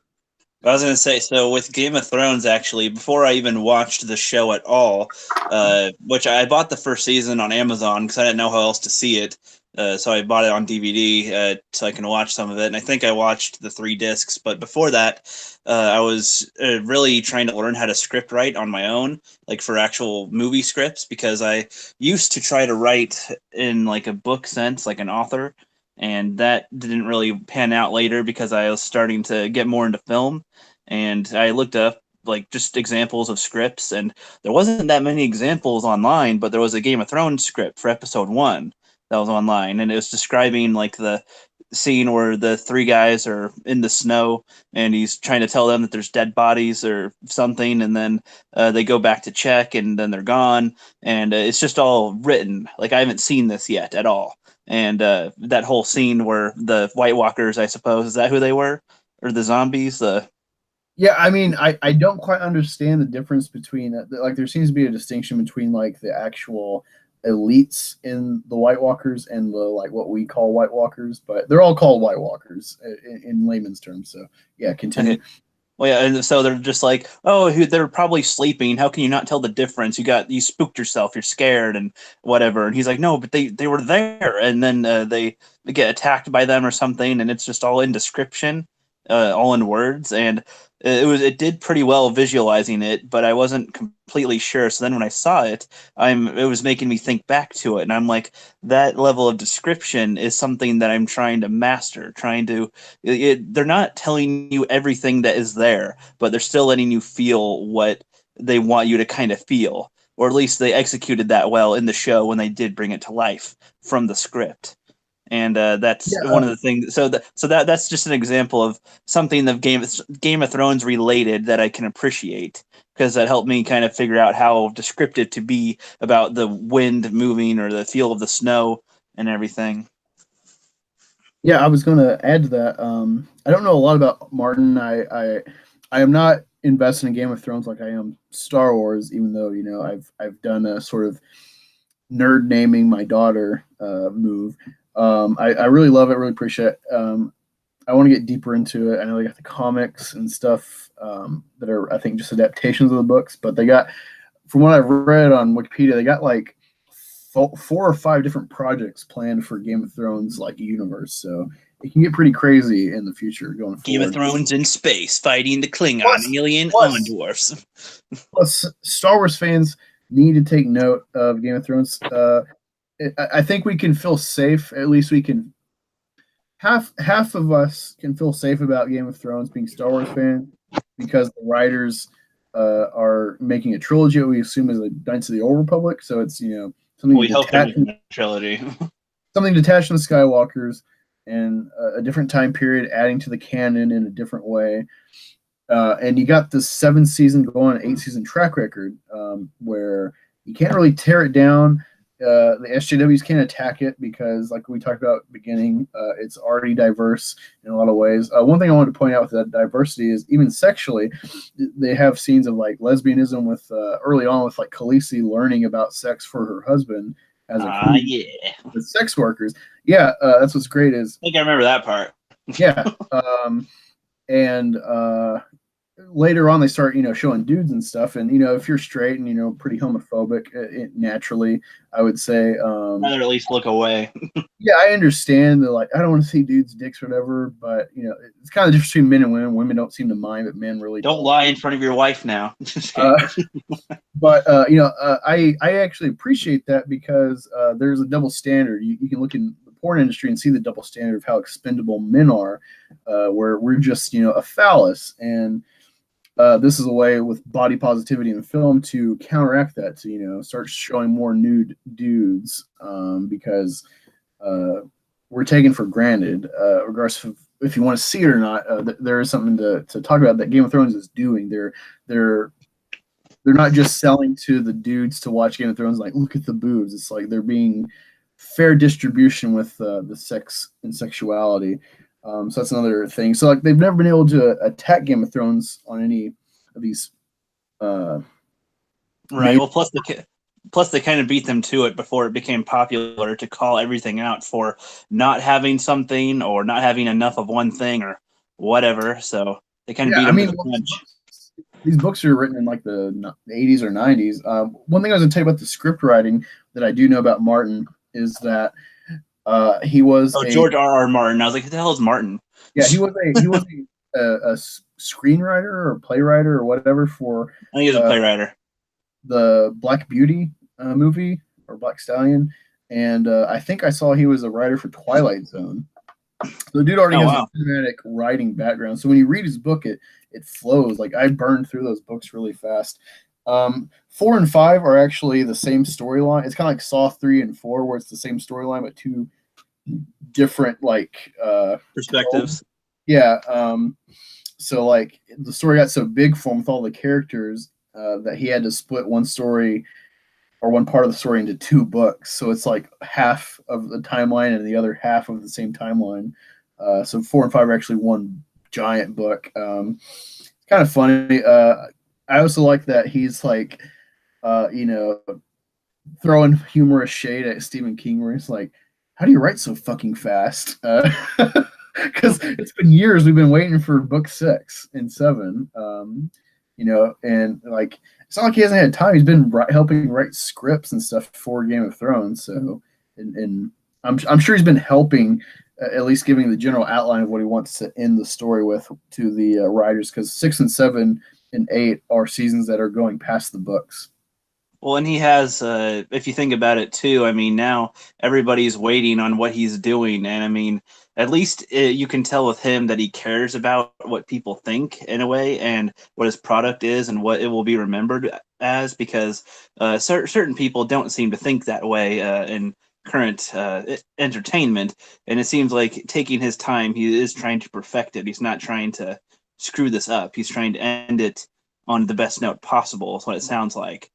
I was going to say, so with Game of Thrones, actually, before I even watched the show at all, which I bought the first season on Amazon because I didn't know how else to see it. So I bought it on DVD so I can watch some of it. And I think I watched the 3 discs. But before that, I was really trying to learn how to script write on my own, like for actual movie scripts, because I used to try to write in like a book sense, like an author. And that didn't really pan out later because I was starting to get more into film. And I looked up like just examples of scripts, and there wasn't that many examples online, but there was a Game of Thrones script for episode 1 that was online, and it was describing like the scene where the 3 guys are in the snow and he's trying to tell them that there's dead bodies or something, and then they go back to check and then they're gone, and it's just all written. Like I haven't seen this yet at all. And that whole scene where the White Walkers, I suppose, is that who they were? Or the zombies? Yeah, I mean, I don't quite understand the difference between like there seems to be a distinction between like the actual elites in the White Walkers and the like what we call White Walkers, but they're all called White Walkers in layman's terms. So yeah, continue. Okay. Well, yeah, and so they're just like, oh, they're probably sleeping. How can you not tell the difference? You spooked yourself. You're scared and whatever. And he's like, no, but they were there. And then they get attacked by them or something, and it's just all in description, all in words. And it did pretty well visualizing it, but I wasn't completely sure. So then when I saw it, it was making me think back to it, and I'm like, that level of description is something that I'm trying to master. They're not telling you everything that is there, but they're still letting you feel what they want you to kind of feel, or at least they executed that well in the show when they did bring it to life from the script. And that's one of the things. So that's just an example of something of Game of Thrones related that I can appreciate, because that helped me kind of figure out how descriptive to be about the wind moving or the feel of the snow and everything. Yeah, I was going to add to that. I don't know a lot about Martin. I am not invested in Game of Thrones like I am Star Wars, even though I've done a sort of nerd naming my daughter move. I really love it, really appreciate it. I want to get deeper into it. I know they got the comics and stuff that are, I think, just adaptations of the books, but they got, from what I've read on Wikipedia, they got like 4 or 5 different projects planned for Game of Thrones like universe. So it can get pretty crazy in the future going forward. Game of Thrones in space fighting the Klingon alien dwarfs. Plus, Star Wars fans need to take note of Game of Thrones. I think we can feel safe. At least we can. Half of us can feel safe about Game of Thrones being Star Wars fans because the writers are making a trilogy that we assume is a Knights of the Old Republic. So it's something we hope there's a trilogy. Something detached from the Skywalkers and a different time period, adding to the canon in a different way. And you got this 7-season going, 8-season track record where you can't really tear it down. The SJWs can't attack it because, like we talked about at the beginning, it's already diverse in a lot of ways. One thing I wanted to point out with that diversity is even sexually, they have scenes of like lesbianism with early on with like Khaleesi learning about sex for her husband as a with sex workers. Yeah, that's what's great is I think I remember that part. Yeah, and later on they start showing dudes and stuff, and if you're straight and pretty homophobic naturally, I would say I'd at least look away. Yeah, I understand that, like, I don't want to see dudes' dicks or whatever, but it's kind of the difference between men and women. Women don't seem to mind, but men really don't lie in front of your wife now. But I actually appreciate that because there's a double standard. You can look in the porn industry and see the double standard of how expendable men are, where we're just a phallus, and this is a way with body positivity in film to counteract that, to start showing more nude dudes, because we're taken for granted, regardless of if you want to see it or not. There is something to talk about that Game of Thrones is doing. They're not just selling to the dudes to watch Game of Thrones, like, look at the boobs. It's like they're being fair distribution with the sex and sexuality. So that's another thing. So like they've never been able to attack Game of Thrones on any of these. Right. Well, plus they kind of beat them to it before it became popular to call everything out for not having something or not having enough of one thing or whatever. So they kind of beat them to the punch. These books are written in like the 80s or 90s. One thing I was going to tell you about the script writing that I do know about Martin is that he was George R.R. Martin. I was like, who the hell is Martin? Yeah, he was a screenwriter or playwright or whatever for. I think he was a playwright. The Black Beauty movie or Black Stallion, and I think I saw he was a writer for Twilight Zone. So the dude already has a cinematic writing background. So when you read his book, it flows. Like I burned through those books really fast. 4 and 5 are actually the same storyline. It's kind of like Saw 3 and 4, where it's the same storyline but 2 different perspectives. Yeah. So like the story got so big for him with all the characters that he had to split one story or one part of the story into 2 books. So it's like half of the timeline and the other half of the same timeline. So 4 and 5 are actually one giant book. It's kind of funny. I also like that he's like, throwing humorous shade at Stephen King, where he's like, how do you write so fucking fast? Because it's been years we've been waiting for book 6 and 7. And like it's not like he hasn't had time. He's been helping write scripts and stuff for Game of Thrones. So, and I'm sure he's been helping, at least giving the general outline of what he wants to end the story with to the writers, because 6 and 7 and 8 are seasons that are going past the books. Well, and he has, if you think about it too, I mean, now everybody's waiting on what he's doing. And I mean, at least you can tell with him that he cares about what people think in a way and what his product is and what it will be remembered as, because certain people don't seem to think that way in current entertainment. And it seems like taking his time, he is trying to perfect it. He's not trying to screw this up. He's trying to end it on the best note possible. That's what it sounds like.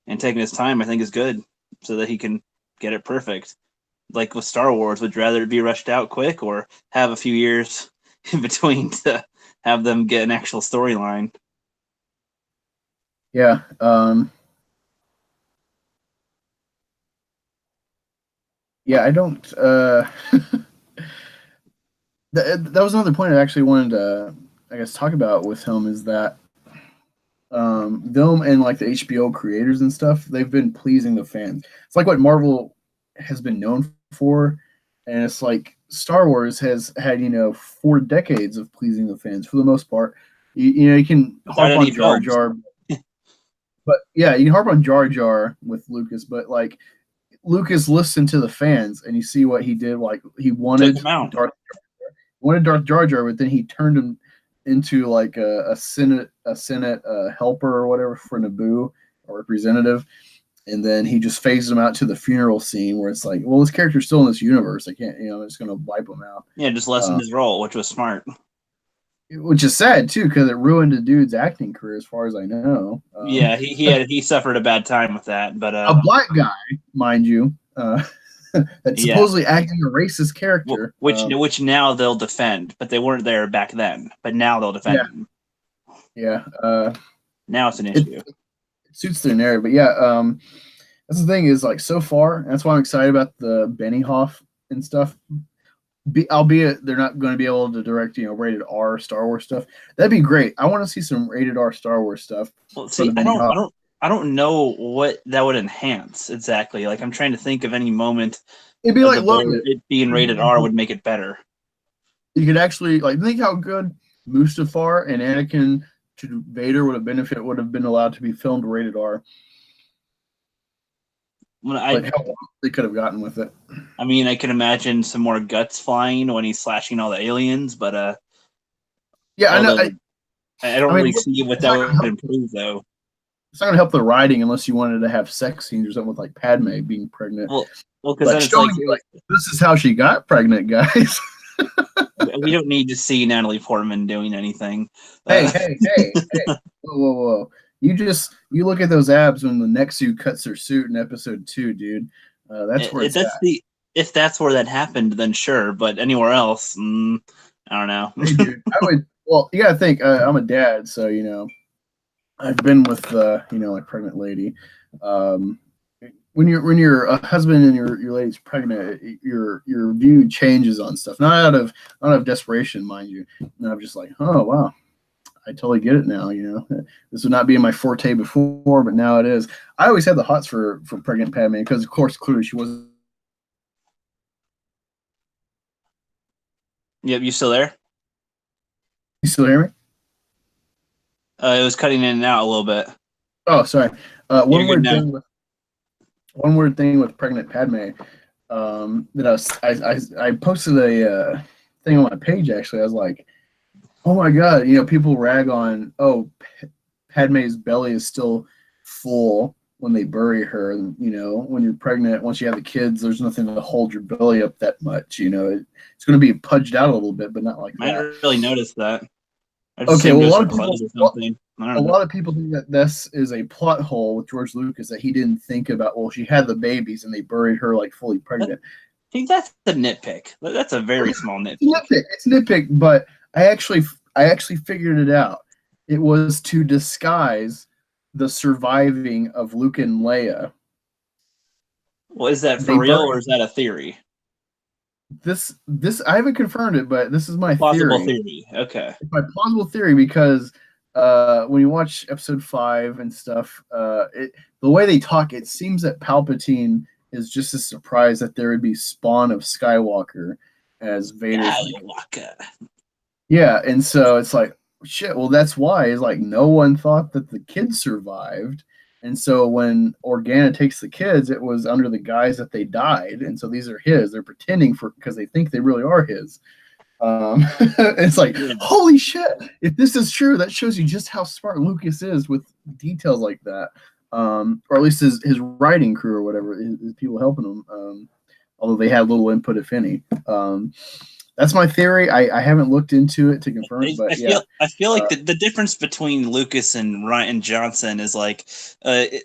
And taking his time, I think, is good so that he can get it perfect. Like with Star Wars, would you rather it be rushed out quick or have a few years in between to have them get an actual storyline? Yeah. Yeah, I don't. That was another point I actually wanted to, I guess, talk about with him is that them and like the HBO creators and stuff, they've been pleasing the fans. It's like what Marvel has been known for, and it's like Star Wars has had 4 decades of pleasing the fans for the most part. You can Without harp any on Jar films. Jar, but yeah, you can harp on Jar Jar with Lucas, but like Lucas listened to the fans, and you see what he did. Like he Took him out. wanted Darth Jar Jar, but then he turned him into like a Senate helper or whatever for Naboo, or representative, and then he just phased him out to the funeral scene where it's like, well, this character's still in this universe. I can't, I'm just gonna wipe him out. Yeah, just lessened his role, which was smart. Which is sad too, because it ruined a dude's acting career, as far as I know. Yeah, he suffered a bad time with that, but a black guy, mind you, that's supposedly acting a racist character, which now they'll defend, but they weren't there back then. But now they'll defend him. Yeah. Now it's an issue. It suits their narrative, but yeah, that's the thing is like so far. That's why I'm excited about the Benioff and stuff. Albeit they're not going to be able to direct, rated R Star Wars stuff. That'd be great. I want to see some rated R Star Wars stuff. Well, see, I don't know what that would enhance exactly. Like I'm trying to think of any moment. It'd be like it being rated R would make it better. You could actually think how good Mustafar and Anakin to Vader would have been if it would have been allowed to be filmed rated R. How they could have gotten with it. I mean, I can imagine some more guts flying when he's slashing all the aliens, but yeah, I know. I don't really see what that would improve, though. It's not going to help the writing unless you wanted to have sex scenes or something with like Padme being pregnant. Well, because then it's like this is how she got pregnant, guys. We don't need to see Natalie Portman doing anything. Hey! Whoa! You look at those abs when the Nexu cuts her suit in episode 2, dude. That's where if that's where that happened, then sure. But anywhere else, I don't know. Hey, dude, I would. Well, you gotta think. I'm a dad, so I've been with like pregnant lady. When you're a husband and your lady's pregnant, your view changes on stuff. Not out of desperation, mind you. And I'm just like, oh wow. I totally get it now. This would not be my forte before, but now it is. I always had the hots for pregnant Padme because, of course, clearly she wasn't. Yep, you still there? You still hear me? It was cutting in and out a little bit. Oh, sorry. One weird thing with pregnant Padme that I posted a thing on my page. Actually, I was like, oh my god, people rag on, Padme's belly is still full when they bury her. And, when you're pregnant, once you have the kids, there's nothing to hold your belly up that much. It's going to be pudged out a little bit, but not like that. I didn't really notice that. Okay, well, a lot of people think that this is a plot hole with George Lucas, that he didn't think about, well, she had the babies and they buried her like fully pregnant. I think that's a nitpick. That's a very small nitpick. It's nitpick, but I actually figured it out. It was to disguise the surviving of Luke and Leia. Well, is that for real or is that a theory? This I haven't confirmed it, but this is my plausible theory. Okay. It's my plausible theory because when you watch episode 5 and stuff, the way they talk, it seems that Palpatine is just as surprised that there would be spawn of Skywalker as Vader. Yeah, and so it's like, shit, well, that's why. Is like no one thought that the kids survived. And so when Organa takes the kids, it was under the guise that they died. And so these are his. They're pretending because they think they really are his. It's like, holy shit. If this is true, that shows you just how smart Lucas is with details like that. Or at least his writing crew or whatever, his people helping him. Although they had little input, if any. That's my theory. I haven't looked into it to confirm it, but I feel like the difference between Lucas and Rian Johnson is like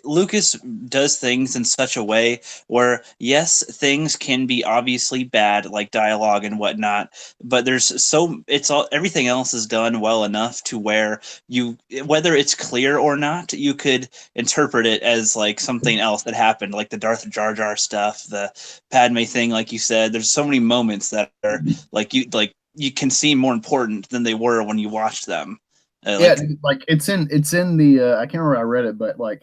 Lucas does things in such a way where, yes, things can be obviously bad, like dialogue and whatnot, but everything else is done well enough to where whether it's clear or not, you could interpret it as like something else that happened, like the Darth Jar Jar stuff, the Padme thing, like you said. There's so many moments that are like you can seem more important than they were when you watched them. Yeah, like it's in the I can't remember where I read it, but like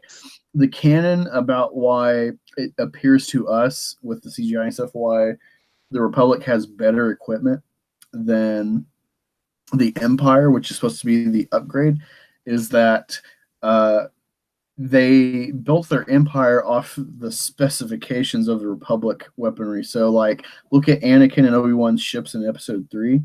the canon about why it appears to us with the CGI and stuff, why the Republic has better equipment than the Empire, which is supposed to be the upgrade, is that they built their empire off the specifications of the Republic weaponry. So, like, look at Anakin and Obi-Wan's ships in Episode 3.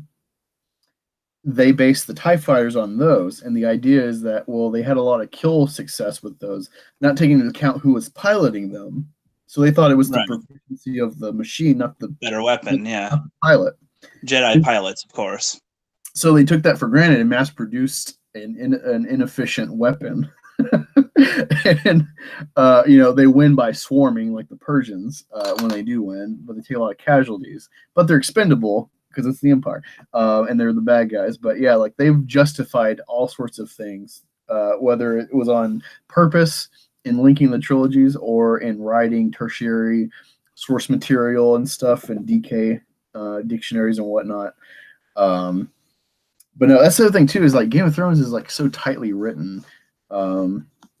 They based the TIE fighters on those, and the idea is that, well, they had a lot of kill success with those, not taking into account who was piloting them. So they thought it was the proficiency of the machine, not the better weapon, yeah. Not the pilot. Jedi pilots, of course. So they took that for granted and mass-produced an inefficient weapon. And they win by swarming like the Persians when they do win, but they take a lot of casualties. But they're expendable because it's the Empire, and they're the bad guys. But yeah, like they've justified all sorts of things, whether it was on purpose in linking the trilogies or in writing tertiary source material and stuff and DK dictionaries and whatnot. But no, that's the other thing too, is like Game of Thrones is like so tightly written.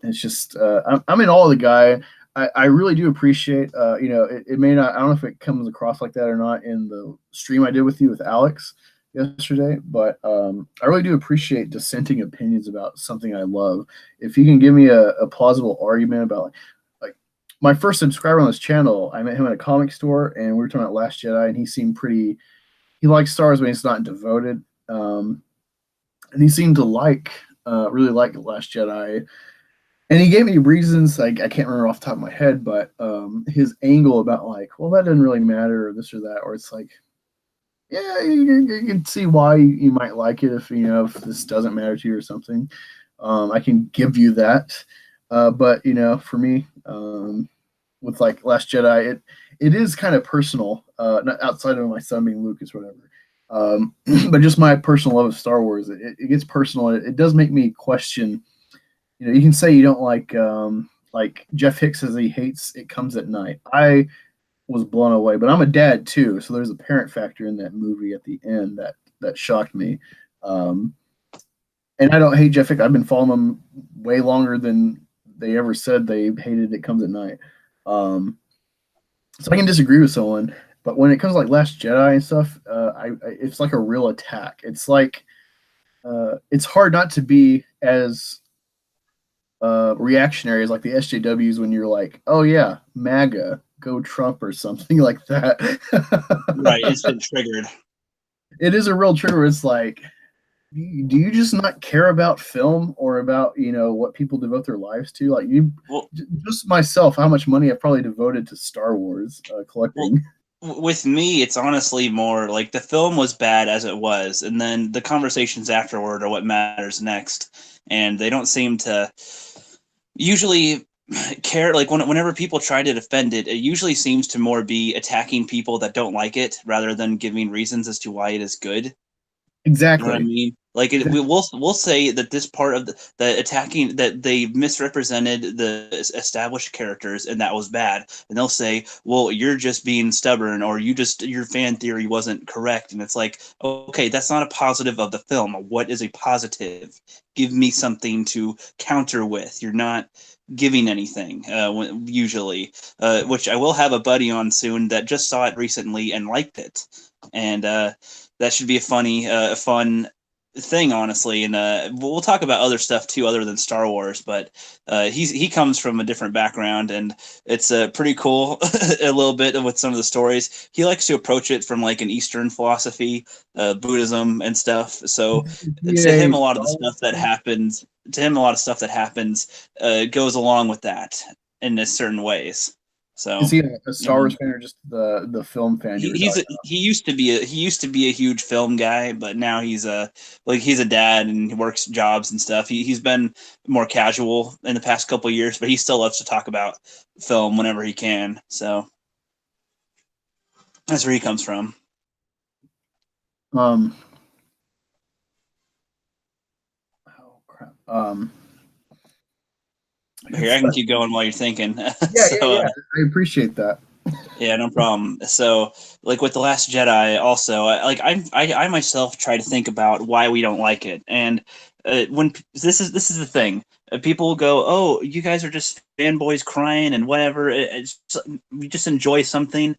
It's just I'm in awe of the guy. I really do appreciate it may not, I don't know if it comes across like that or not in the stream I did with you with Alex yesterday, but I really do appreciate dissenting opinions about something I love. If you can give me a plausible argument about like my first subscriber on this channel, I met him at a comic store and we were talking about Last Jedi, and he likes Star Wars, but he's not devoted. And he seemed to really like Last Jedi. And he gave me reasons, like I can't remember off the top of my head, but his angle about like, well, that doesn't really matter, or this or that, or it's like, yeah, you can see why you might like it if this doesn't matter to you or something. I can give you that, but for me, with like Last Jedi, it is kind of personal, not outside of my son being Lucas or whatever, but just my personal love of Star Wars. It gets personal. It does make me question. You can say you don't like Jeff Hicks says he hates It Comes at Night. I was blown away, but I'm a dad too, so there's a parent factor in that movie at the end that shocked me. And I don't hate Jeff Hicks. I've been following them way longer than they ever said they hated It Comes at Night. So I can disagree with someone, but when it comes to like Last Jedi and stuff, it's like a real attack. It's like it's hard not to be as reactionaries like the SJWs when you're like, oh yeah, MAGA, go Trump or something like that. Right, it's been triggered. It is a real trigger. It's like, do you just not care about film or about what people devote their lives to? Like just myself, how much money I've probably devoted to Star Wars collecting. With me, it's honestly more like the film was bad as it was, and then the conversations afterward are what matters next. And they don't seem to usually care. Like whenever people try to defend it, it usually seems to more be attacking people that don't like it rather than giving reasons as to why it is good. Exactly. You know what I mean? Like we'll say that this part of the attacking, that they misrepresented the established characters and that was bad, and they'll say, well, you're just being stubborn, or your fan theory wasn't correct. And it's like, okay, that's not a positive of the film. What is a positive? Give me something to counter with. You're not giving anything usually, which I will have a buddy on soon that just saw it recently and liked it, and that should be a fun thing, honestly. And we'll talk about other stuff too, other than Star Wars. But he comes from a different background, and it's pretty cool a little bit with some of the stories. He likes to approach it from like an Eastern philosophy, Buddhism and stuff. So to him, a lot of the stuff that happens goes along with that in certain ways. So is he a Star Wars fan or just the film fan? He used to be a huge film guy, but now he's a dad and he works jobs and stuff. He's been more casual in the past couple of years, but he still loves to talk about film whenever he can. So that's where he comes from. Oh crap. Here, I can keep going while you're thinking. Yeah, I appreciate that. Yeah, no problem. So, like with The Last Jedi, also, I myself try to think about why we don't like it, and when this is the thing. People go, "Oh, you guys are just fanboys crying and whatever. We just enjoy something."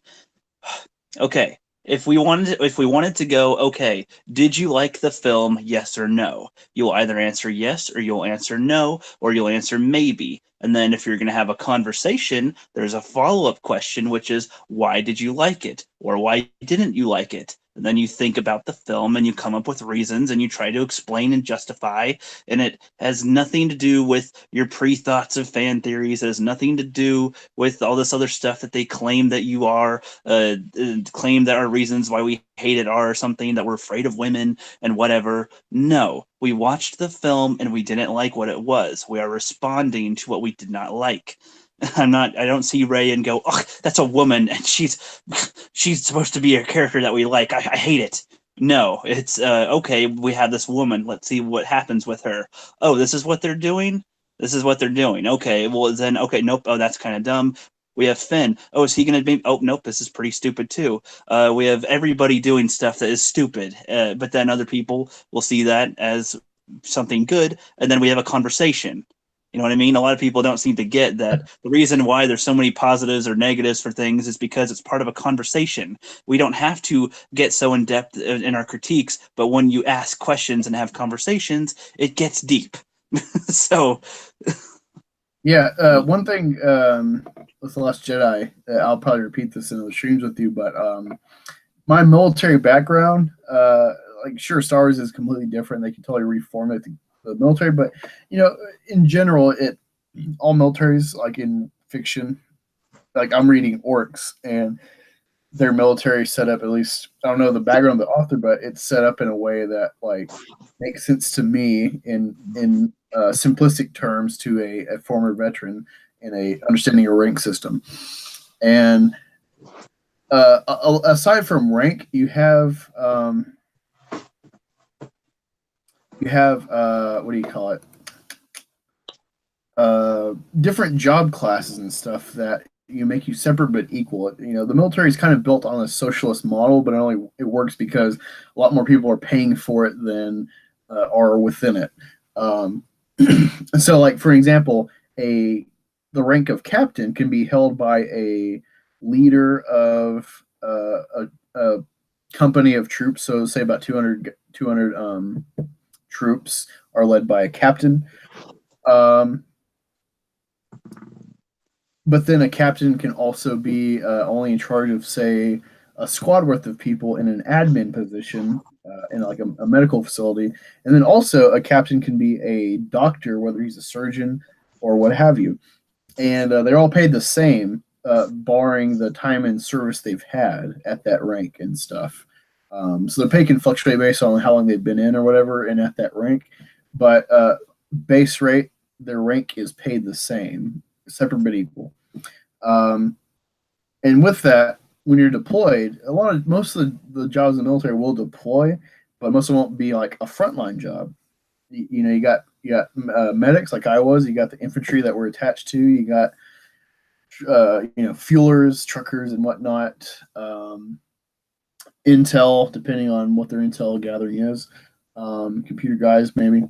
Okay, if we wanted to go, okay, did you like the film? Yes or no. You'll either answer yes or you'll answer no or you'll answer maybe. And then if you're going to have a conversation, there's a follow-up question, which is why did you like it or why didn't you like it? And then you think about the film and you come up with reasons and you try to explain and justify. And it has nothing to do with your pre-thoughts of fan theories. It has nothing to do with all this other stuff that they claim that you are, claim that our reasons why we hate it are something that we're afraid of women and whatever. No, we watched the film and we didn't like what it was. We are responding to what we did not like. I don't see Rey and go, oh, that's a woman and she's supposed to be a character that we like. I hate it. No, it's okay, we have this woman. Let's see what happens with her. Oh, this is what they're doing? This is what they're doing. Okay, well then, okay, nope. Oh, that's kind of dumb. We have Finn. Oh, is he going to be? Oh, nope, this is pretty stupid too. We have everybody doing stuff that is stupid, but then other people will see that as something good, and then we have a conversation. You know what I mean? A lot of people don't seem to get that the reason why there's so many positives or negatives for things is because it's part of a conversation. We don't have to get so in depth in our critiques, but when you ask questions and have conversations, it gets deep. So, yeah, one thing with The Last Jedi, I'll probably repeat this in the streams with you, but my military background, like sure, Star Wars is completely different. They can totally reformat the military, but in general, all militaries, like in fiction, like I'm reading Orcs and their military setup, at least I don't know the background of the author, but it's set up in a way that like makes sense to me in simplistic terms to a former veteran in a understanding a rank system. And aside from rank, you have what do you call it? Different job classes and stuff that make you separate but equal. The military is kind of built on a socialist model, but it works because a lot more people are paying for it than are within it. So, like for example, the rank of captain can be held by a leader of a company of troops. So, say about 200 troops are led by a captain. But then a captain can also be only in charge of, say, a squad worth of people in an admin position in like a medical facility. And then also a captain can be a doctor, whether he's a surgeon or what have you. And they're all paid the same, barring the time and service they've had at that rank and stuff. So their pay can fluctuate based on how long they've been in or whatever and at that rank. But base rate, their rank is paid the same, separate but equal. And with that, when you're deployed, most of the jobs in the military will deploy, but most of them won't be like a frontline job. You got medics like I was. You got the infantry that we're attached to. You got fuelers, truckers, and whatnot. Intel, depending on what their intel gathering is. Computer guys, maybe.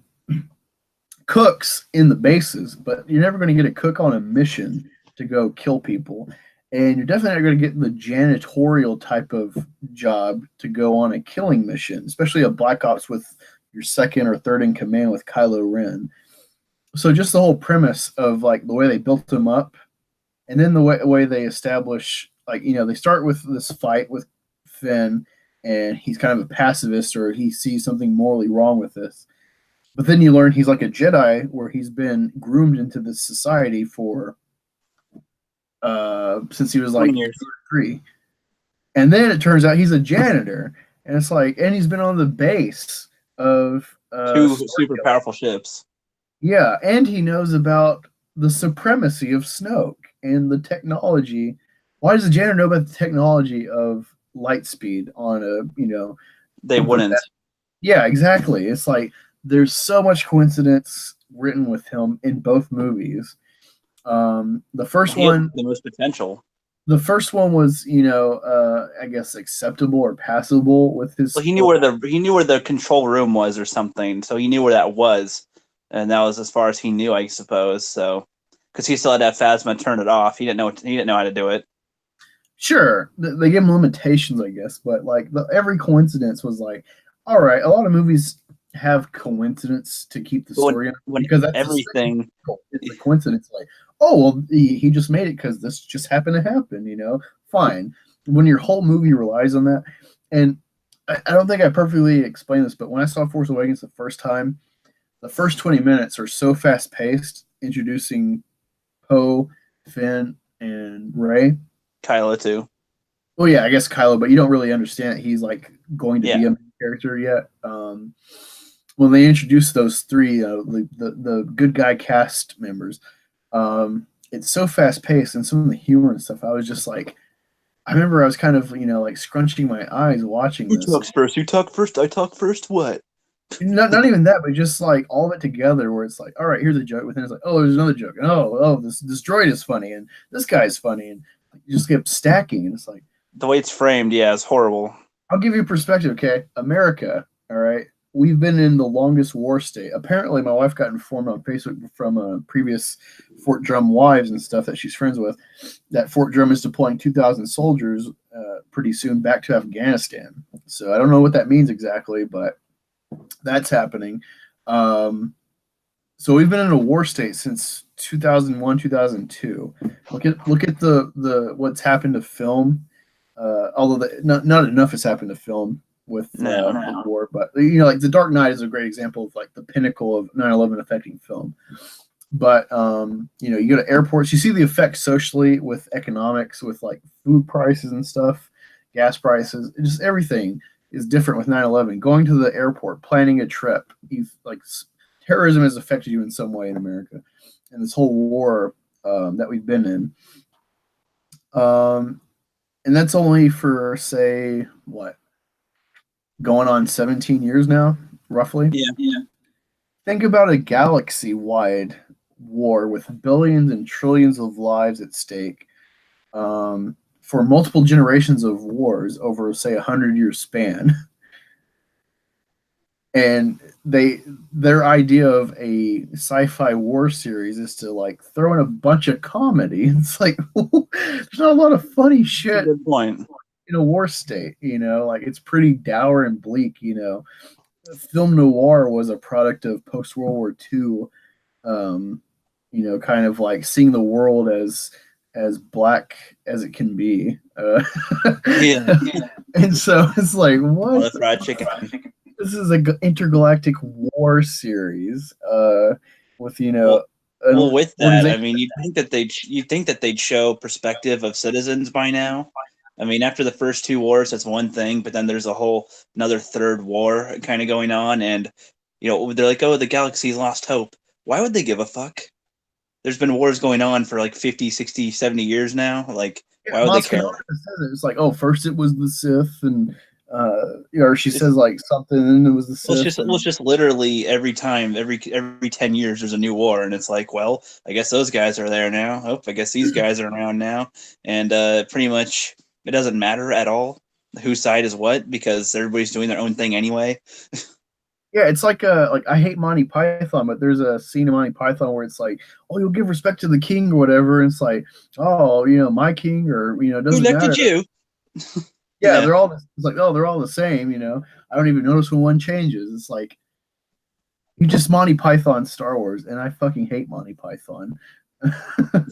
Cooks in the bases, but you're never going to get a cook on a mission to go kill people. And you're definitely not going to get the janitorial type of job to go on a killing mission, especially a Black Ops with your second or third in command with Kylo Ren. So just the whole premise of like the way they built them up, and then the way they establish, like, they start with this fight with Finn, and he's kind of a pacifist, or he sees something morally wrong with this. But then you learn he's like a Jedi, where he's been groomed into this society for since he was like 3. And then it turns out he's a janitor, and it's like, and he's been on the base of 2 super powerful ships. Yeah, and he knows about the supremacy of Snoke and the technology. Why does the janitor know about the technology of light speed on a, They wouldn't. Yeah, exactly. It's like there's so much coincidence written with him in both movies. The first one, the most potential. the first one was, I guess acceptable or passable with his. Well, he knew where the control room was or something, so he knew where that was, and that was as far as he knew, I suppose. So, because he still had that Phasma turn it off, he didn't know how to do it. Sure, they give him limitations, I guess, but like every coincidence was like, all right. A lot of movies have coincidence to keep the story when because that's everything it's a coincidence. Like, oh well, he just made it because this just happened to happen. Fine. When your whole movie relies on that, and I don't think I perfectly explained this, but when I saw Force Awakens the first time, the first 20 minutes are so fast paced, introducing Poe, Finn, and Rey. Kylo too. Well, yeah, I guess Kylo, but you don't really understand that he's like going to be a main character yet. When they introduce those three, the good guy cast members, it's so fast paced and some of the humor and stuff. I was just like, I remember I was kind of like scrunching my eyes watching this. Who talks first? You talk first. I talk first. What? Not even that, but just like all of it together, where it's like, all right, here's a joke, within it's like, oh, there's another joke, and this droid is funny, and this guy's funny, and you just kept stacking, and it's like the way it's framed, yeah, it's horrible. I'll give you perspective, okay? America, all right. We've been in the longest war state. Apparently, my wife got informed on Facebook from previous Fort Drum wives and stuff that she's friends with that Fort Drum is deploying 2,000 soldiers pretty soon back to Afghanistan. So I don't know what that means exactly, but that's happening. So we've been in a war state since 2001, 2002. Look at the what's happened to film. Although not enough has happened to film with the war, but like The Dark Knight is a great example of like the pinnacle of 9/11 affecting film. But you go to airports, you see the effects socially with economics, with like food prices and stuff, gas prices, just everything is different with 9/11. Going to the airport, planning a trip, terrorism has affected you in some way in America, and this whole war that we've been in. And that's only for, say, going on 17 years now, roughly? Yeah. Think about a galaxy-wide war with billions and trillions of lives at stake for multiple generations of wars over, say, 100-year span. And their idea of a sci-fi war series is to like throw in a bunch of comedy. It's like there's not a lot of funny shit. Good point. In a war state, like it's pretty dour and bleak. Film noir was a product of post World War II. Kind of like seeing the world as black as it can be. Yeah. And so it's like, what? All the fried chicken. This is an intergalactic war series with well, with that, I mean, you think that they'd show perspective of citizens by now. I mean, after the first two wars, that's one thing, but then there's another third war kind of going on, and they're like, oh, the galaxy's lost hope. Why would they give a fuck? There's been wars going on for like 50, 60, 70 years now. Like, why would they care? It's like, oh, first it was the Sith, and or she says like something, and it was the Sith. It's just literally every 10 years there's a new war, and it's like, well, I guess those guys are there now. Oh, I guess these guys are around now, and pretty much it doesn't matter at all whose side is what because everybody's doing their own thing anyway. Yeah, it's like I hate Monty Python, but there's a scene in Monty Python where it's like, oh, you'll give respect to the king or whatever, and it's like, oh, my king, or doesn't matter. Who elected you? Yeah, they're all. It's like, oh, they're all the same. I don't even notice when one changes. It's like you just Monty Python Star Wars, and I fucking hate Monty Python.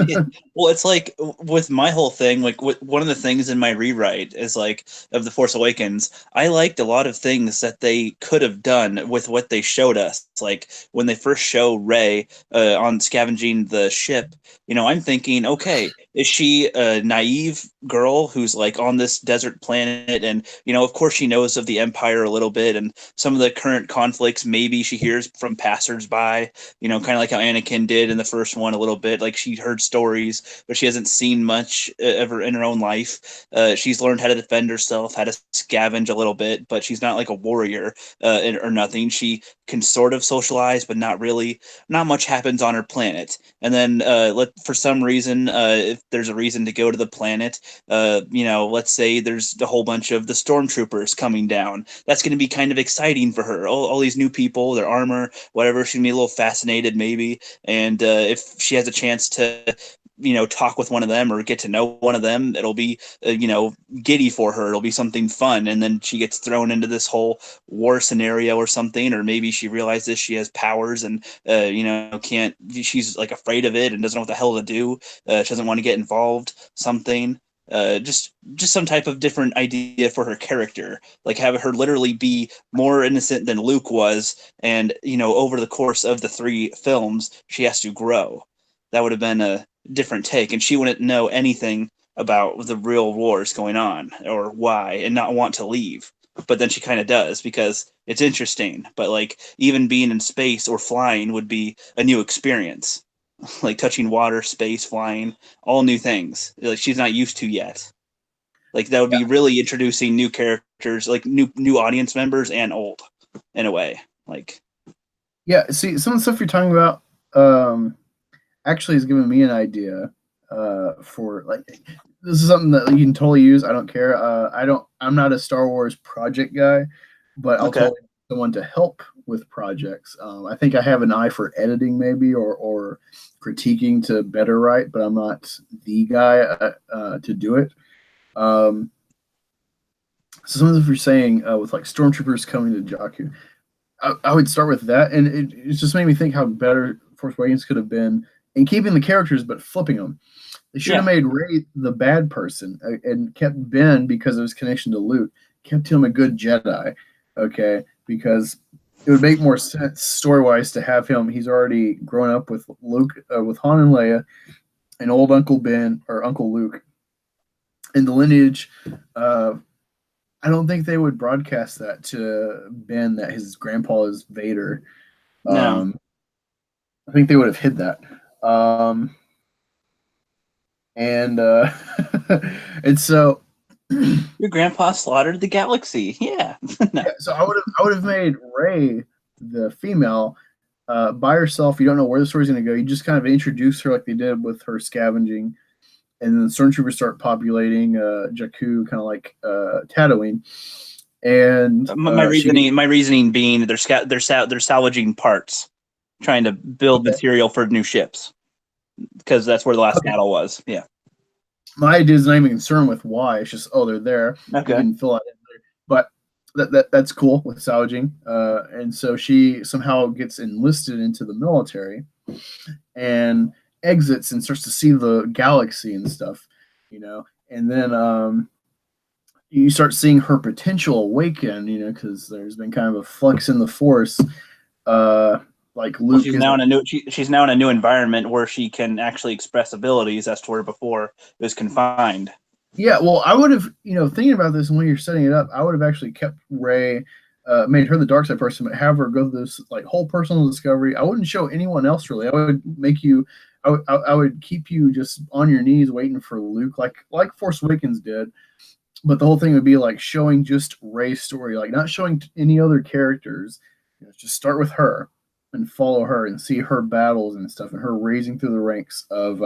Yeah. Well, it's like with my whole thing, like one of the things in my rewrite is like of The Force Awakens, I liked a lot of things that they could have done with what they showed us. Like when they first show Rey on scavenging the ship, I'm thinking, okay, is she a naive girl who's like on this desert planet, and of course she knows of the Empire a little bit and some of the current conflicts maybe she hears from passersby, kind of like how Anakin did in the first one a little bit. bit. Like, she heard stories, but she hasn't seen much ever in her own life. She's learned how to defend herself, how to scavenge a little bit, but she's not like a warrior or nothing. She can sort of socialize, but not really. Not much happens on her planet. And then for some reason, if there's a reason to go to the planet, let's say there's a whole bunch of the stormtroopers coming down. That's going to be kind of exciting for her. All these new people, their armor, whatever. She's going to be a little fascinated, maybe. And if she has a chance to, talk with one of them or get to know one of them, it'll be, giddy for her. It'll be something fun. And then she gets thrown into this whole war scenario or something, or maybe she realizes she has powers and, she's like afraid of it and doesn't know what the hell to do. She doesn't want to get involved, something. Just some type of different idea for her character, like have her literally be more innocent than Luke was, and over the course of the 3 films she has to grow. That would have been a different take, and she wouldn't know anything about the real wars going on or why, and not want to leave. But then she kind of does, because it's interesting. But like, even being in space or flying would be a new experience. Like touching water, space, flying, all new things. Like, she's not used to yet. Like, that would be really introducing new characters, like new audience members and old, in a way. Like, yeah. See, some of the stuff you're talking about actually has given me an idea for, like, this is something that you can totally use. I don't care. I'm not a Star Wars project guy, but I'll totally need someone to help with projects. I think I have an eye for editing, maybe, or critiquing to better write, but I'm not the guy to do it. So some of the you're saying with like stormtroopers coming to Jakku, I would start with that, and it just made me think how better Force Awakens could have been in keeping the characters but flipping them. They should have made Rey the bad person and kept Ben, because of his connection to Luke, kept him a good Jedi. Okay, because it would make more sense story-wise to have him. He's already grown up with Luke, with Han and Leia, and old Uncle Ben or Uncle Luke. In the lineage, I don't think they would broadcast that to Ben that his grandpa is Vader. No. I think they would have hid that. And so your grandpa slaughtered the galaxy. Yeah. No. Yeah, so I would have made Rey the female by herself. You don't know where the story's going to go. You just kind of introduce her like they did with her scavenging, and then the stormtroopers start populating Jakku, kind of like Tatooine. And my reasoning being they're salvaging parts, trying to build material for new ships, because that's where the last battle was. Yeah. My idea is not even concerned with why. It's just, they're there. Okay. You can fill out, but that's cool with salvaging. And so she somehow gets enlisted into the military and exits and starts to see the galaxy and stuff, and then you start seeing her potential awaken, because there's been kind of a flux in the Force. Like Luke, she's now in a new environment where she can actually express abilities, as to where before it was confined. Yeah, well, I would have, thinking about this and when you're setting it up, I would have actually kept Rey, made her the dark side person, but have her go through this like whole personal discovery. I wouldn't show anyone else really. I would make you, I would keep you just on your knees waiting for Luke, like Force Awakens did. But the whole thing would be like showing just Rey's story, like not showing any other characters. Just start with her and follow her and see her battles and stuff, and her raising through the ranks of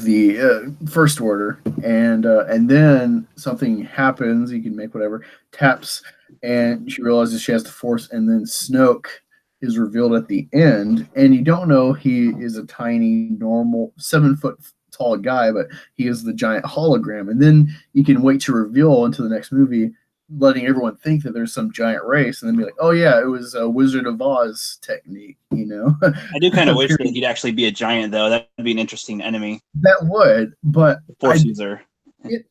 the First Order, and then something happens. You can make whatever taps, and she realizes she has the Force, and then Snoke is revealed at the end, and you don't know he is a tiny, normal 7 foot tall guy, but he is the giant hologram, and then you can wait to reveal into the next movie, letting everyone think that there's some giant race, and then be like, oh yeah, it was a Wizard of Oz technique, I do kind of wish that he'd actually be a giant, though. That would be an interesting enemy. That would, but Force user.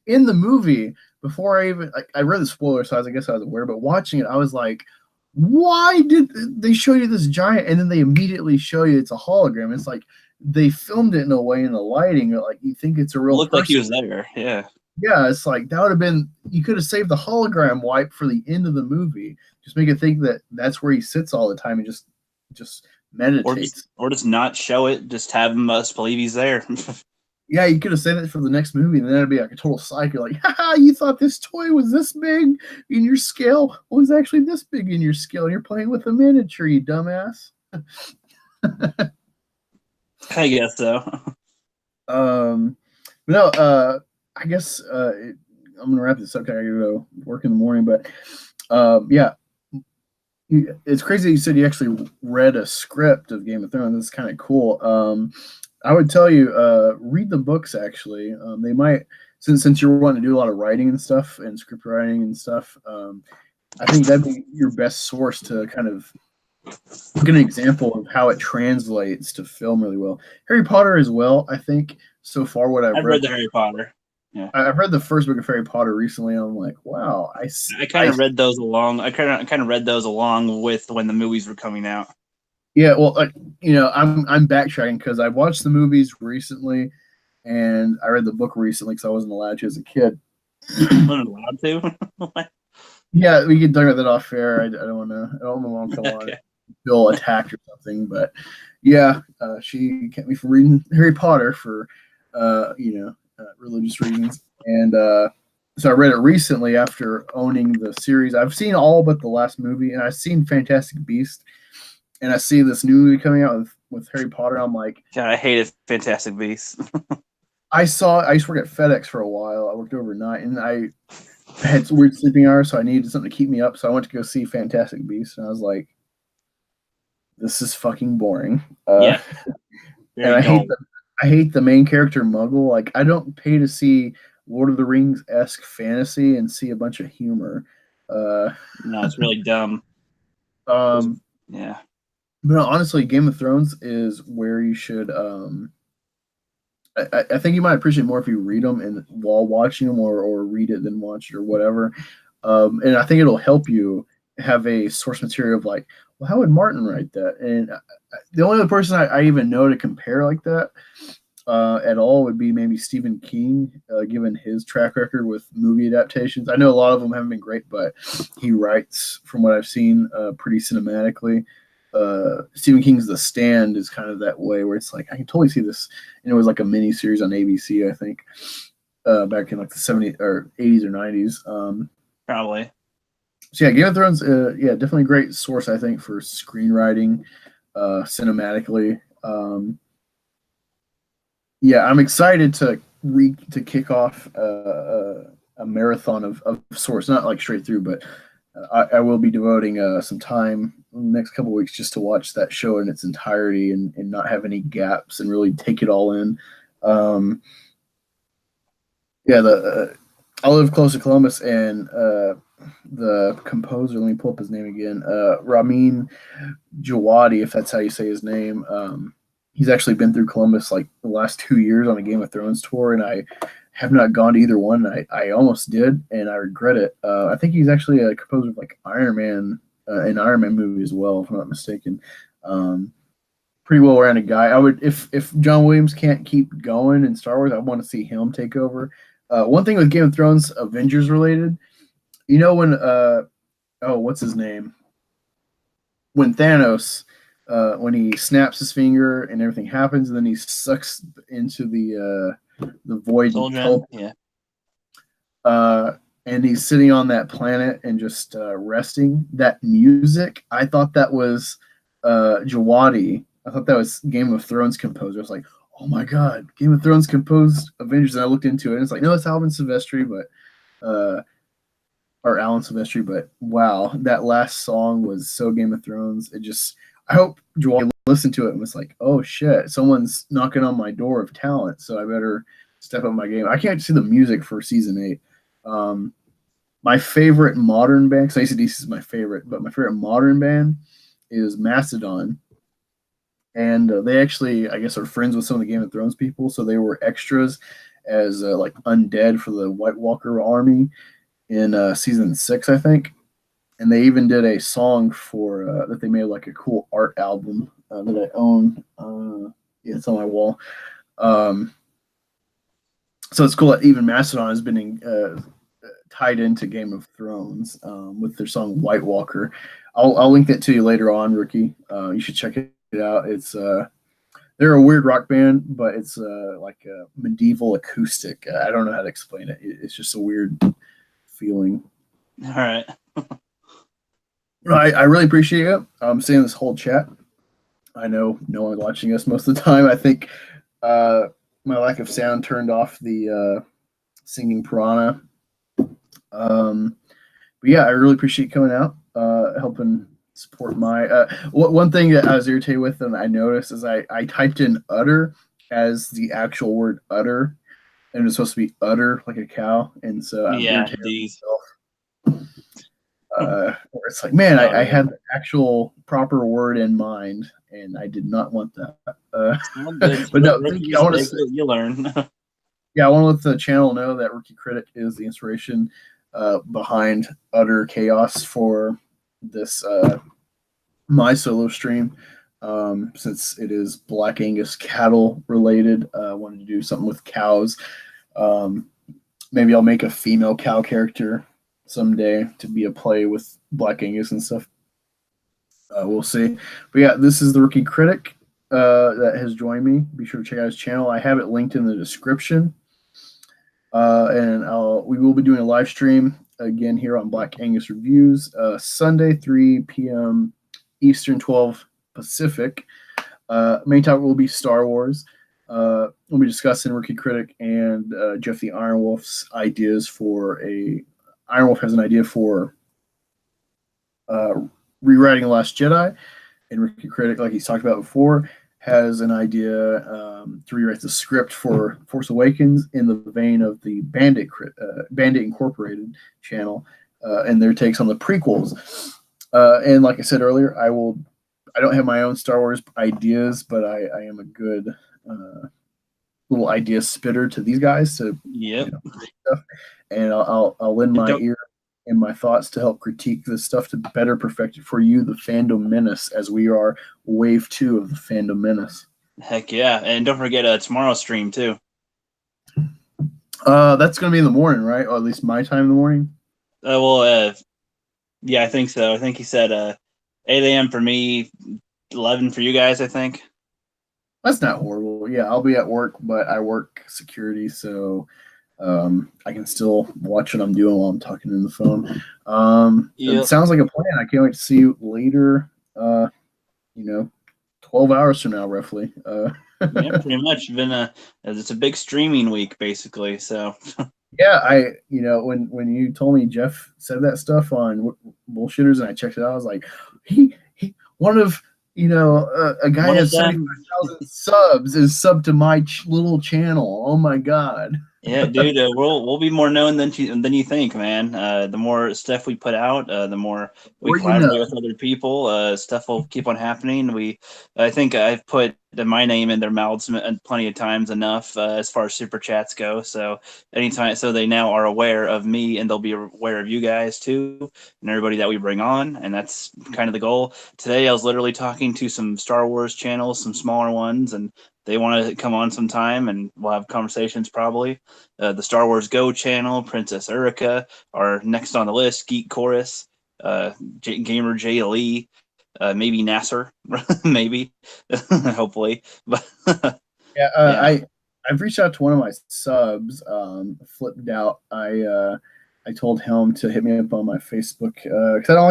In the movie, before I read the spoilers, so I guess I was aware, but watching it, I was like, why did they show you this giant, and then they immediately show you it's a hologram? It's like they filmed it in a way in the lighting, like you think it's a real looked person. Like he was there, yeah. Yeah, it's like that would have been. You could have saved the hologram wipe for the end of the movie. Just make it think that that's where he sits all the time, and just just meditates. Or just not show it. Just have us believe he's there. Yeah, you could have said it for the next movie, and then it'd be like a total cycle. Like, haha, you thought this toy was this big in your scale? Well, it's actually this big in your scale, and you're playing with a miniature, you dumbass. I guess so. I guess I'm gonna wrap this up. I gotta go work in the morning, but yeah, it's crazy that you said you actually read a script of Game of Thrones. That's kind of cool. I would tell you, read the books. Actually, they might, since you're wanting to do a lot of writing and stuff and script writing and stuff. I think that'd be your best source to kind of get an example of how it translates to film really well. Harry Potter as well. I think so far what I've read the Harry Potter. Yeah, I've read the first book of Harry Potter recently, and I'm like, wow. I kind of read those along. I kind of read those along with when the movies were coming out. Yeah, well, I'm backtracking because I watched the movies recently, and I read the book recently because I wasn't allowed to as a kid. Wasn't allowed to. Yeah, we can talk about that off air. I don't want to. I don't want to come on feel attacked or something. But yeah, she kept me from reading Harry Potter for religious reasons, and so I read it recently after owning the series. I've seen all but the last movie, and I've seen Fantastic Beasts. And I see this new movie coming out with Harry Potter. I'm like, God, I hated Fantastic Beasts. I used to work at FedEx for a while. I worked overnight, and I had weird sleeping hours, so I needed something to keep me up. So I went to go see Fantastic Beasts, and I was like, this is fucking boring. Yeah. And I hate the main character Muggle. Like, I don't pay to see Lord of the Rings-esque fantasy and see a bunch of humor. No, it's really dumb. Yeah. But no, honestly, Game of Thrones is where you should. I think you might appreciate more if you read them and while watching them, or read it then watch it or whatever. And I think it'll help you have a source material of like, well, how would Martin write that? And the only other person I even know to compare like that at all would be maybe Stephen King, given his track record with movie adaptations. I know a lot of them haven't been great, but he writes, from what I've seen, pretty cinematically. Stephen King's The Stand is kind of that way where it's like I can totally see this, and it was like a mini series on ABC, I think, back in like the 70s or 80s or 90s. Probably. So yeah, Game of Thrones, definitely a great source, I think, for screenwriting, cinematically. I'm excited to kick off a marathon of sorts, not like straight through, but I will be devoting some time in the next couple of weeks just to watch that show in its entirety and not have any gaps and really take it all in. I live close to Columbus, and the composer, let me pull up his name again, Ramin Djawadi, if that's how you say his name. He's actually been through Columbus like the last 2 years on a Game of Thrones tour, and I have not gone to either one. I almost did, and I regret it. I think he's actually a composer of like Iron Man, an Iron Man movie as well, if I'm not mistaken. Pretty well-rounded guy. I would, if John Williams can't keep going in Star Wars, I want to see him take over. One thing with Game of Thrones, Avengers related, when what's his name? When Thanos, when he snaps his finger and everything happens, and then he sucks into the void. Yeah. And he's sitting on that planet and just resting. That music, I thought that was Djawadi. I thought that was Game of Thrones composer. I was like, oh my god, Game of Thrones composed Avengers. And I looked into it, and it's like, no, it's Alan Silvestri, but wow, that last song was so Game of Thrones. I hope Djawadi listened to it and was like, oh shit, someone's knocking on my door of talent, so I better step up my game. I can't see the music for season 8. My favorite modern band, because AC/DC is my favorite, but my favorite modern band is Mastodon. And they actually, I guess, are friends with some of the Game of Thrones people, so they were extras as like undead for the White Walker army in season 6, I think. And they even did a song for that they made like a cool art album that I own. It's on my wall. So it's cool that even Mastodon has been tied into Game of Thrones with their song White Walker. I'll link that to you later on, Rookie. You should check it out. It's they're a weird rock band, but it's like a medieval acoustic. I don't know how to explain it. It's just a weird feeling. All right. I really appreciate it. I'm seeing this whole chat. I know no one's watching us most of the time. I think my lack of sound turned off the singing piranha. But yeah, I really appreciate coming out, helping support my. One thing that I was irritated with, and I noticed, is I typed in "udder" as the actual word "udder," and it's supposed to be "udder" like a cow, and so I'm irritated these. It's like, man, I had the actual proper word in mind, and I did not want that. But no, thank you. I want to you learn. Yeah, I want to let the channel know that Rookie Critic is the inspiration behind utter chaos for this my solo stream. Since it is Black Angus cattle related, I wanted to do something with cows. Maybe I'll make a female cow character someday to be a play with Black Angus and stuff. We'll see. But yeah, this is the Rookie Critic that has joined me. Be sure to check out his channel. I have it linked in the description. And we will be doing a live stream again here on Black Angus Reviews Sunday, 3 p.m. Eastern, 12 Pacific. Main topic will be Star Wars. We'll be discussing Rookie Critic and Jeff the Iron Wolf's ideas for Iron Wolf has an idea for rewriting The Last Jedi, and Rookie Critic, like he's talked about before, has an idea to rewrite the script for Force Awakens in the vein of the Bandit Incorporated channel and their takes on the prequels. And like I said earlier, I don't have my own Star Wars ideas, but I am a good little idea spitter to these guys to stuff. And I'll lend my ear and my thoughts to help critique this stuff to better perfect it for you, the Fandom Menace, as we are wave 2 of the Fandom Menace. Heck yeah. And don't forget tomorrow's stream too. That's going to be in the morning, right? Or at least my time in the morning? Yeah, I think so. I think he said 8 a.m. for me, 11 for you guys, I think. That's not horrible. Yeah, I'll be at work, but I work security, so I can still watch what I'm doing while I'm talking on the phone. It sounds like a plan. I can't wait to see you later. 12 hours from now, roughly. Yeah, pretty much. It's a big streaming week, basically. So. Yeah, when you told me Jeff said that stuff on Bullshitters, and I checked it out, I was like, he one of a guy has 75,000 subs is subbed to my little channel. Oh my god. Yeah, dude, we'll be more known than you think, man. The more stuff we put out, the more we collaborate with other people. Stuff will keep on happening. I think I've put my name in their mouths plenty of times enough as far as super chats go. So anytime, so they now are aware of me, and they'll be aware of you guys too, and everybody that we bring on. And that's kind of the goal. Today, I was literally talking to some Star Wars channels, some smaller ones, and they want to come on sometime, and we'll have conversations probably. The Star Wars Go channel, Princess Erica, are next on the list. Geek Chorus, Gamer J. Lee, maybe Nasser, maybe, hopefully. But yeah. I've reached out to one of my subs, Flipped Out. I told him to hit me up on my Facebook because I don't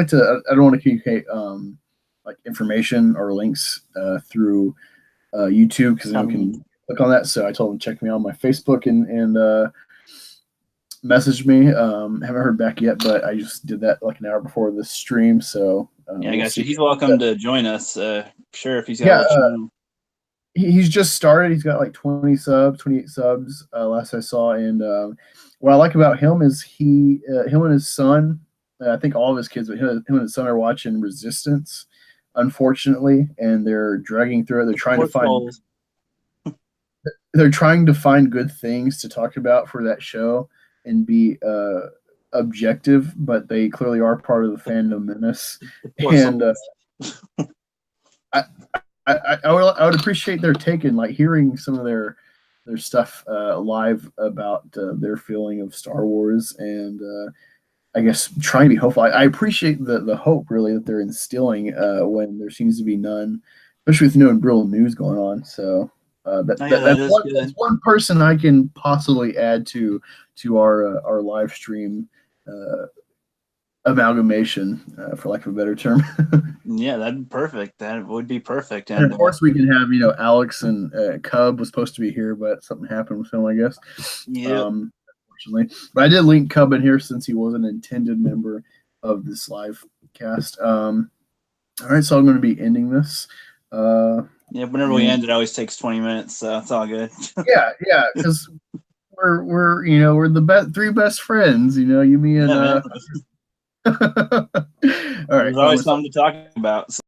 want to communicate like information or links through YouTube, because anyone can click on that. So I told him to check me out on my Facebook and message me. Haven't heard back yet, but I just did that like an hour before this stream. So I got you. He's welcome to join us. Sure, if he's got he's just started. He's got like 28 subs last I saw. And what I like about him is him and his son, I think all of his kids, but him and his son are watching Resistance, unfortunately, and they're dragging through it. They're trying to find good things to talk about for that show and be objective, but they clearly are part of the Fandom Menace. And I would appreciate their take and like hearing some of their stuff live about their feeling of Star Wars. And I guess trying to be hopeful. I appreciate the hope really that they're instilling when there seems to be none, especially with no real news going on. So Oh, yeah, that is good. that's one person I can possibly add to our live stream amalgamation, for lack of a better term. Yeah, that'd be perfect. That would be perfect. And of course, we can have Alex and Cub was supposed to be here, but something happened with him, I guess. yeah. Unfortunately, but I did link Cub in here since he was an intended member of this live cast. All right, so I'm going to be ending this. Yeah, whenever we end, it always takes 20 minutes, so it's all good. yeah, because we're the three best friends. You, me, and Yeah, man. all right. There's always something to talk about. So.